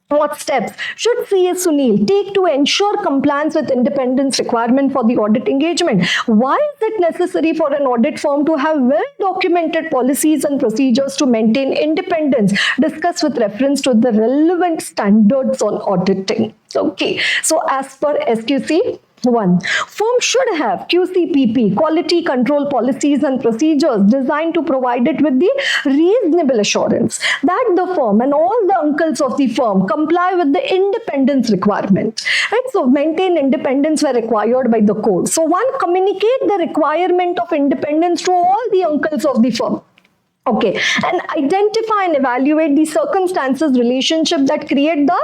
S1: What steps should CA Sunil take to ensure compliance with independence requirement for the audit engagement? Why is it necessary for an audit firm to have well-documented policies and procedures to maintain independence? Discuss with reference to the relevant standards on auditing. Okay, so as per SQC, 1. Firm should have QCPP, quality control policies and procedures designed to provide it with the reasonable assurance that the firm and all the uncles of the firm comply with the independence requirement. Right? So maintain independence where required by the code. So 1, communicate the requirement of independence to all the uncles of the firm. Okay, and identify and evaluate the circumstances, relationship that create the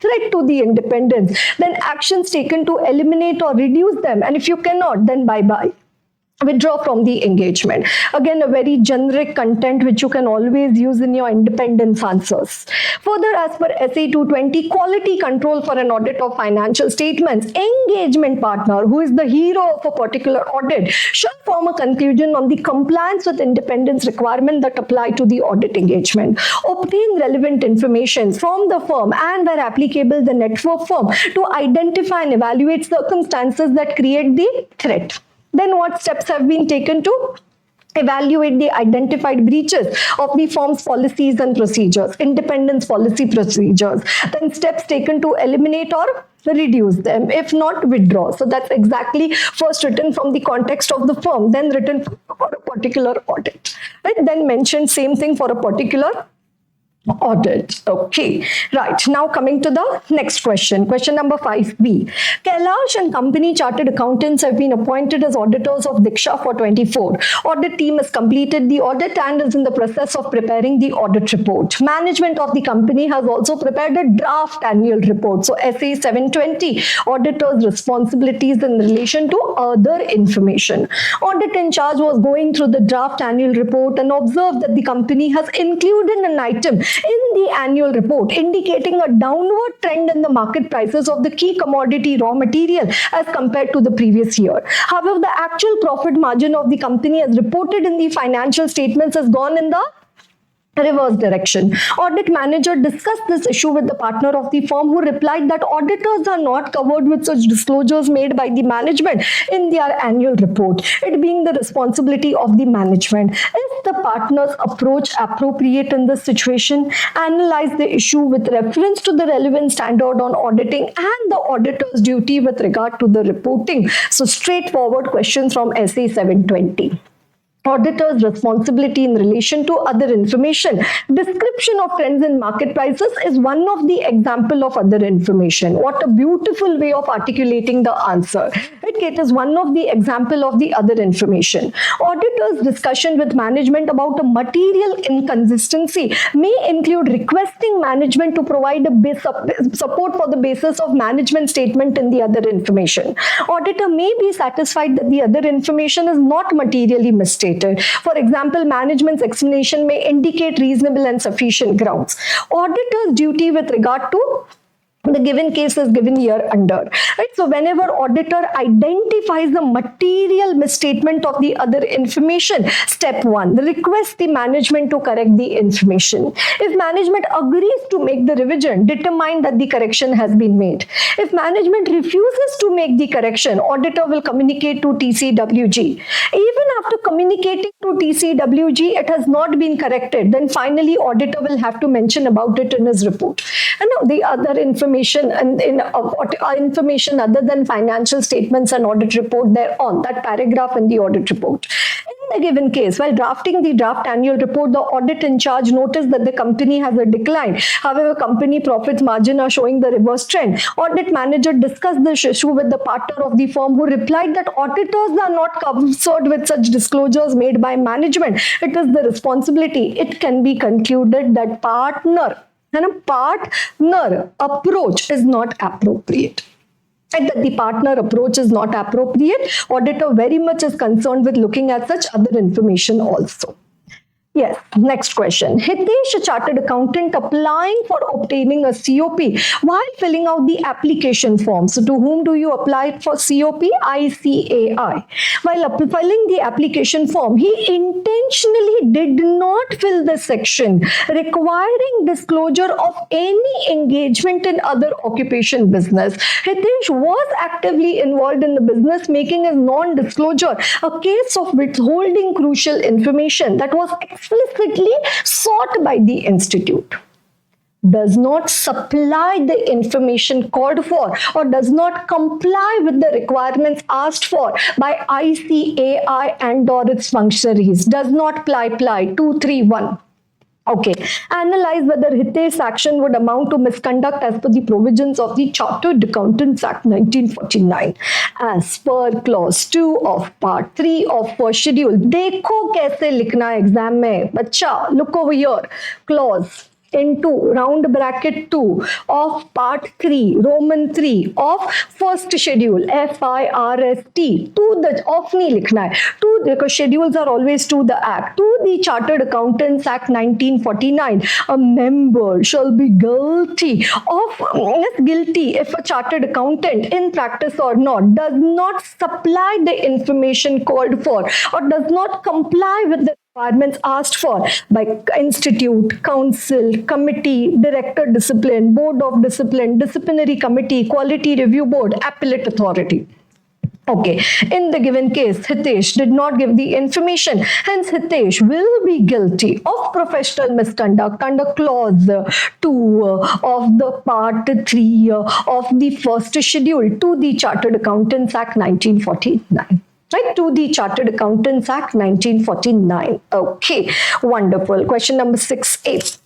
S1: threat to the independence. Then actions taken to eliminate or reduce them. And if you cannot, then bye-bye. Withdraw from the engagement. Again, a very generic content which you can always use in your independence answers. Further, as per SA 220, quality control for an audit of financial statements, engagement partner, who is the hero of a particular audit, shall form a conclusion on the compliance with independence requirement that apply to the audit engagement. Obtain relevant information from the firm and, where applicable, the network firm to identify and evaluate circumstances that create the threat. Then what steps have been taken to evaluate the identified breaches of the firm's policies and procedures, independence policy procedures. Then steps taken to eliminate or reduce them. If not, withdraw. So that's exactly first written from the context of the firm, then written for a particular audit. Right? Then mentioned same thing for a particular audit. Okay, right. Now coming to the next question. Question number 5B. Kailash and Company Chartered Accountants have been appointed as auditors of Diksha for 24. Audit team has completed the audit and is in the process of preparing the audit report. Management of the company has also prepared a draft annual report. So SA 720, auditors' responsibilities in relation to other information. Audit in charge was going through the draft annual report and observed that the company has included an item in the annual report indicating a downward trend in the market prices of the key commodity raw material as compared to the previous year. However, the actual profit margin of the company as reported in the financial statements has gone in the reverse direction. Audit manager discussed this issue with the partner of the firm, who replied that auditors are not covered with such disclosures made by the management in their annual report, it being the responsibility of the management. Is the partner's approach appropriate in this situation? Analyze the issue with reference to the relevant standard on auditing and the auditor's duty with regard to the reporting. So straightforward questions from SA 720. Auditor's responsibility in relation to other information. Description of trends in market prices is one of the example of other information. What a beautiful way of articulating the answer. It is one of the example of the other information. Auditor's discussion with management about a material inconsistency may include requesting management to provide a support for the basis of management statement in the other information. Auditor may be satisfied that the other information is not materially misstated. For example, management's explanation may indicate reasonable and sufficient grounds. Auditor's duty with regard to the given case is given here under. Right? So whenever auditor identifies the material misstatement of the other information, step 1, request the management to correct the information. If management agrees to make the revision, determine that the correction has been made. If management refuses to make the correction, auditor will communicate to TCWG. Even after communicating to TCWG, it has not been corrected, then finally auditor will have to mention about it in his report. And now the other information and information other than financial statements and audit report thereon, that paragraph in the audit report. In the given case, while drafting the draft annual report, the audit in charge noticed that the company has a decline. However, company profits margin are showing the reverse trend. Audit manager discussed this issue with the partner of the firm, who replied that auditors are not concerned with such disclosures made by management. It is the responsibility. It can be concluded that partner approach is not appropriate. And that the partner approach is not appropriate. Auditor very much is concerned with looking at such other information also. Yes, next question. Hitesh, a chartered accountant, applying for obtaining a COP while filling out the application form. So to whom do you apply for COP? ICAI. While filling the application form, he intentionally did not fill the section requiring disclosure of any engagement in other occupation business. Hitesh was actively involved in the business, making his non-disclosure a case of withholding crucial information that was explicitly sought by the institute. Does not supply the information called for or does not comply with the requirements asked for by ICAI and or its functionaries. Does not apply 231. Okay, analyze whether Hitesh's action would amount to misconduct as per the provisions of the Chartered Accountants Act 1949. As per clause 2 of part 3 of first schedule. देखो कैसे लिखना है exam में बच्चा. Look over here. Clause into round bracket 2 of part 3 Roman 3 of first schedule FIRST to the of nahi likhna hai to because schedules are always to the act to the Chartered Accountants Act 1949 a member shall be guilty if a chartered accountant in practice or not does not supply the information called for or does not comply with the requirements asked for by institute, council, committee, director discipline, board of discipline, disciplinary committee, quality review board, appellate authority. Okay, in the given case, Hitesh did not give the information. Hence, Hitesh will be guilty of professional misconduct under clause 2 of the part 3 of the first schedule to the Chartered Accountants Act 1949. Right, to the Chartered Accountants Act 1949. Okay, wonderful. Question number 6A.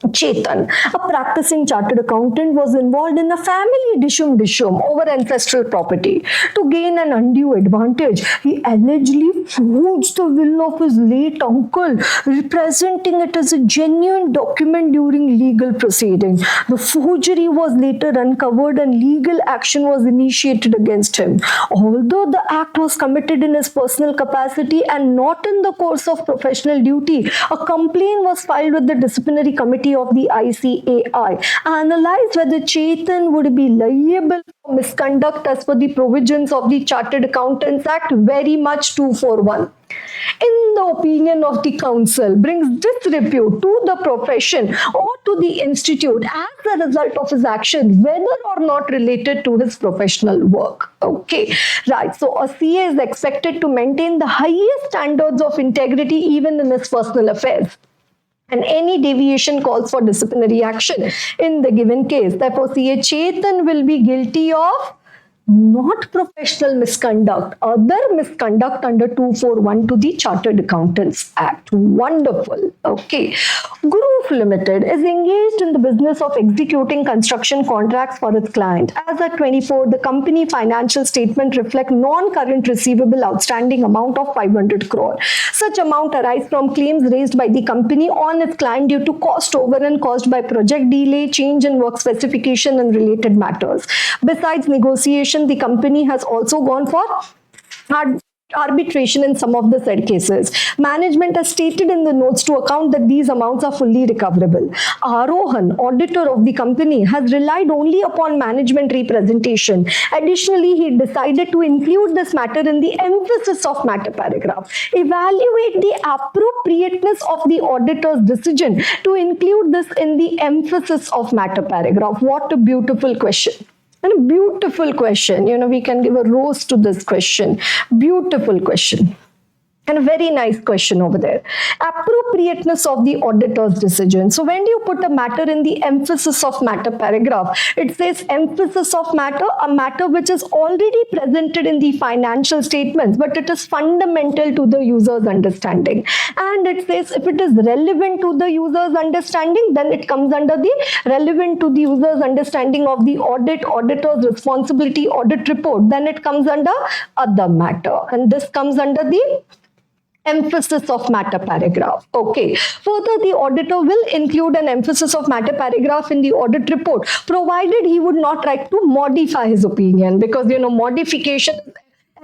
S1: Chetan, a practicing chartered accountant, was involved in a family dishum over ancestral property. To gain an undue advantage, he allegedly forged the will of his late uncle, representing it as a genuine document during legal proceedings. The forgery was later uncovered and legal action was initiated against him. Although the act was committed in his personal capacity and not in the course of professional duty, a complaint was filed with the disciplinary committee of the ICAI. Analyze whether Chetan would be liable for misconduct as per the provisions of the Chartered Accountants Act, very much 241. In the opinion of the council, brings disrepute to the profession or to the institute as a result of his action, whether or not related to his professional work. Okay, right. So a CA is expected to maintain the highest standards of integrity even in his personal affairs. And any deviation calls for disciplinary action in the given case. Therefore, CA Chetan will be guilty of not professional misconduct, other misconduct under 241 to the Chartered Accountants Act. Wonderful. Okay. Group Limited is engaged in the business of executing construction contracts for its client. As at 24, the company financial statement reflect non-current receivable outstanding amount of 500 crore. Such amount arise from claims raised by the company on its client due to cost overrun caused by project delay, change in work specification and related matters. Besides negotiation, the company has also gone for arbitration in some of the said cases. Management has stated in the notes to account that these amounts are fully recoverable. Arohan, auditor of the company, has relied only upon management representation. Additionally, he decided to include this matter in the emphasis of matter paragraph. Evaluate the appropriateness of the auditor's decision to include this in the emphasis of matter paragraph. What a beautiful question. And a beautiful question. You know, we can give a rose to this question. Beautiful question. And a very nice question over there. Appropriateness of the auditor's decision. So when do you put a matter in the emphasis of matter paragraph? It says emphasis of matter, a matter which is already presented in the financial statements, but it is fundamental to the user's understanding. And it says if it is relevant to the user's understanding, then it comes under the relevant to the user's understanding of the audit, auditor's responsibility, audit report. Then it comes under other matter. And this comes under the emphasis of matter paragraph. Okay. Further, the auditor will include an emphasis of matter paragraph in the audit report, provided he would not like to modify his opinion, because, you know, modification,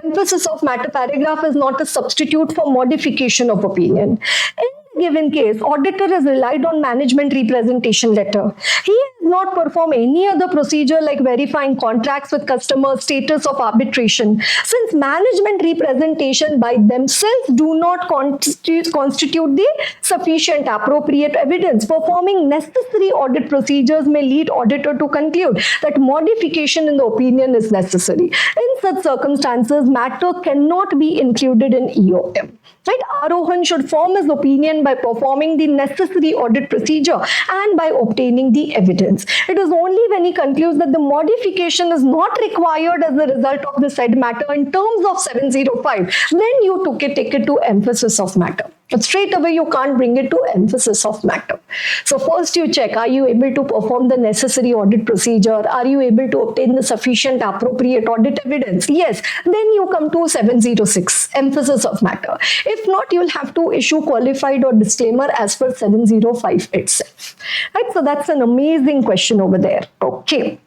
S1: emphasis of matter paragraph is not a substitute for modification of opinion. In given case, auditor has relied on management representation letter. He has not performed any other procedure like verifying contracts with customers, status of arbitration. Since management representation by themselves do not constitute the sufficient appropriate evidence, performing necessary audit procedures may lead auditor to conclude that modification in the opinion is necessary. In such circumstances, matter cannot be included in EOM. Right? Arohan should form his opinion by performing the necessary audit procedure and by obtaining the evidence. It is only when he concludes that the modification is not required as a result of the said matter in terms of 705, then you take it to emphasis of matter. But straight away, you can't bring it to emphasis of matter. So first you check, are you able to perform the necessary audit procedure? Are you able to obtain the sufficient appropriate audit evidence? Yes. Then you come to 706, emphasis of matter. If not, you'll have to issue qualified or disclaimer as per 705 itself. Right? So that's an amazing question over there. Okay.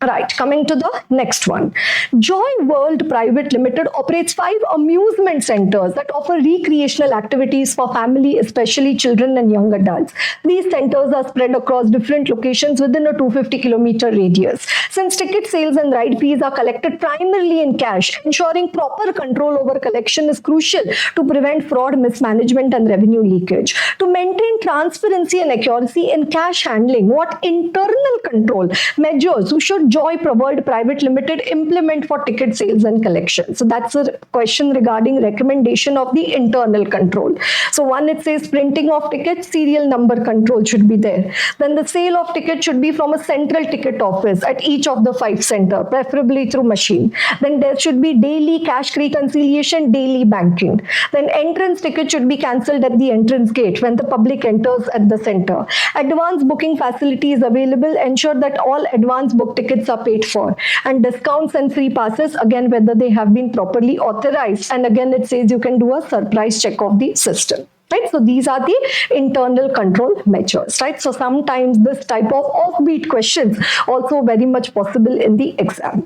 S1: Right, coming to the next one. Joy World Private Limited operates 5 amusement centers that offer recreational activities for family, especially children and young adults. These centers are spread across different locations within a 250-kilometer radius. Since ticket sales and ride fees are collected primarily in cash, ensuring proper control over collection is crucial to prevent fraud, mismanagement and revenue leakage. To maintain transparency and accuracy in cash handling, what internal control measures should Joy World Private Limited implement for ticket sales and collection? So that's a question regarding recommendation of the internal control. So one, it says printing of tickets, serial number control should be there. Then the sale of tickets should be from a central ticket office at each of the 5 centers, preferably through machine. Then there should be daily cash reconciliation, daily banking. Then entrance ticket should be cancelled at the entrance gate when the public enters at the center. Advance booking facility is available. Ensure that all advance book tickets are paid for, and discounts and free passes, again whether they have been properly authorized, and again it says you can do a surprise check of the system. Right? So these are the internal control measures. Right? So sometimes this type of offbeat questions also very much possible in the exam.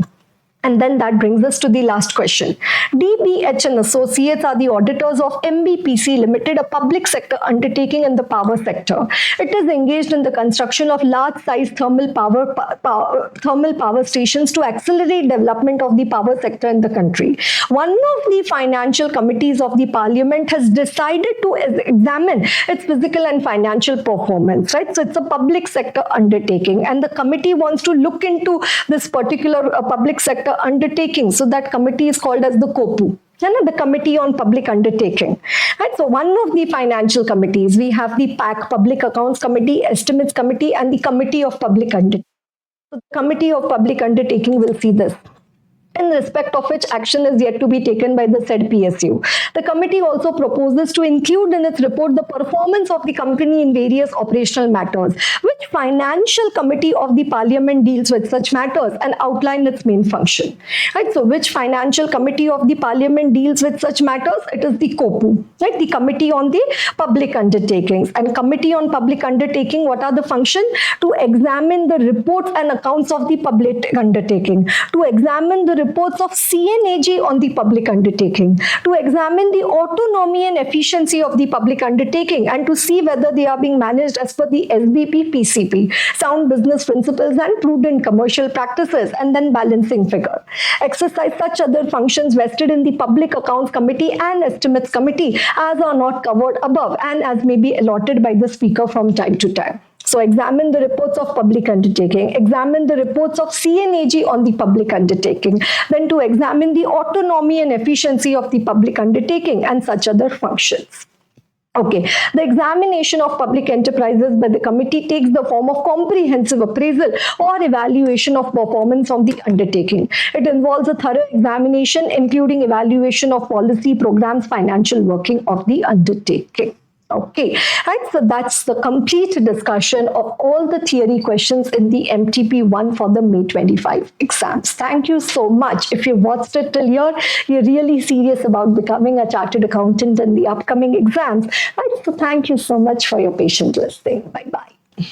S1: And then that brings us to the last question. DBH and Associates are the auditors of MBPC Limited, a public sector undertaking in the power sector. It is engaged in the construction of large-sized thermal power stations to accelerate development of the power sector in the country. One of the financial committees of the Parliament has decided to examine its physical and financial performance. Right? So it's a public sector undertaking, and the committee wants to look into this particular public sector undertaking. So that committee is called as the COPU, the Committee on Public Undertaking. Right? So one of the financial committees, we have the PAC, Public Accounts Committee, Estimates Committee, and the Committee of Public Undertaking. So the Committee of Public Undertaking will see this, in respect of which action is yet to be taken by the said PSU. The committee also proposes to include in its report the performance of the company in various operational matters. Which financial committee of the Parliament deals with such matters and outline its main function? Right? So which financial committee of the Parliament deals with such matters? It is the COPU, right? The Committee on the Public Undertakings. And Committee on Public Undertaking, what are the functions? To examine the reports and accounts of the public undertaking, to examine the reports of CNAG on the public undertaking, to examine the autonomy and efficiency of the public undertaking, and to see whether they are being managed as per the SBP PCP, sound business principles and prudent commercial practices, and then balancing figure. Exercise such other functions vested in the Public Accounts Committee and Estimates Committee as are not covered above and as may be allotted by the Speaker from time to time. So examine the reports of public undertaking, examine the reports of CNAG on the public undertaking, then to examine the autonomy and efficiency of the public undertaking and such other functions. Okay, the examination of public enterprises by the committee takes the form of comprehensive appraisal or evaluation of performance of the undertaking. It involves a thorough examination, including evaluation of policy, programs, financial working of the undertaking. Okay, right. So that's the complete discussion of all the theory questions in the MTP 1 for the May 25 exams. Thank you so much. If you watched it till here, you're really serious about becoming a chartered accountant in the upcoming exams. Right. So thank you so much for your patient listening. Bye-bye.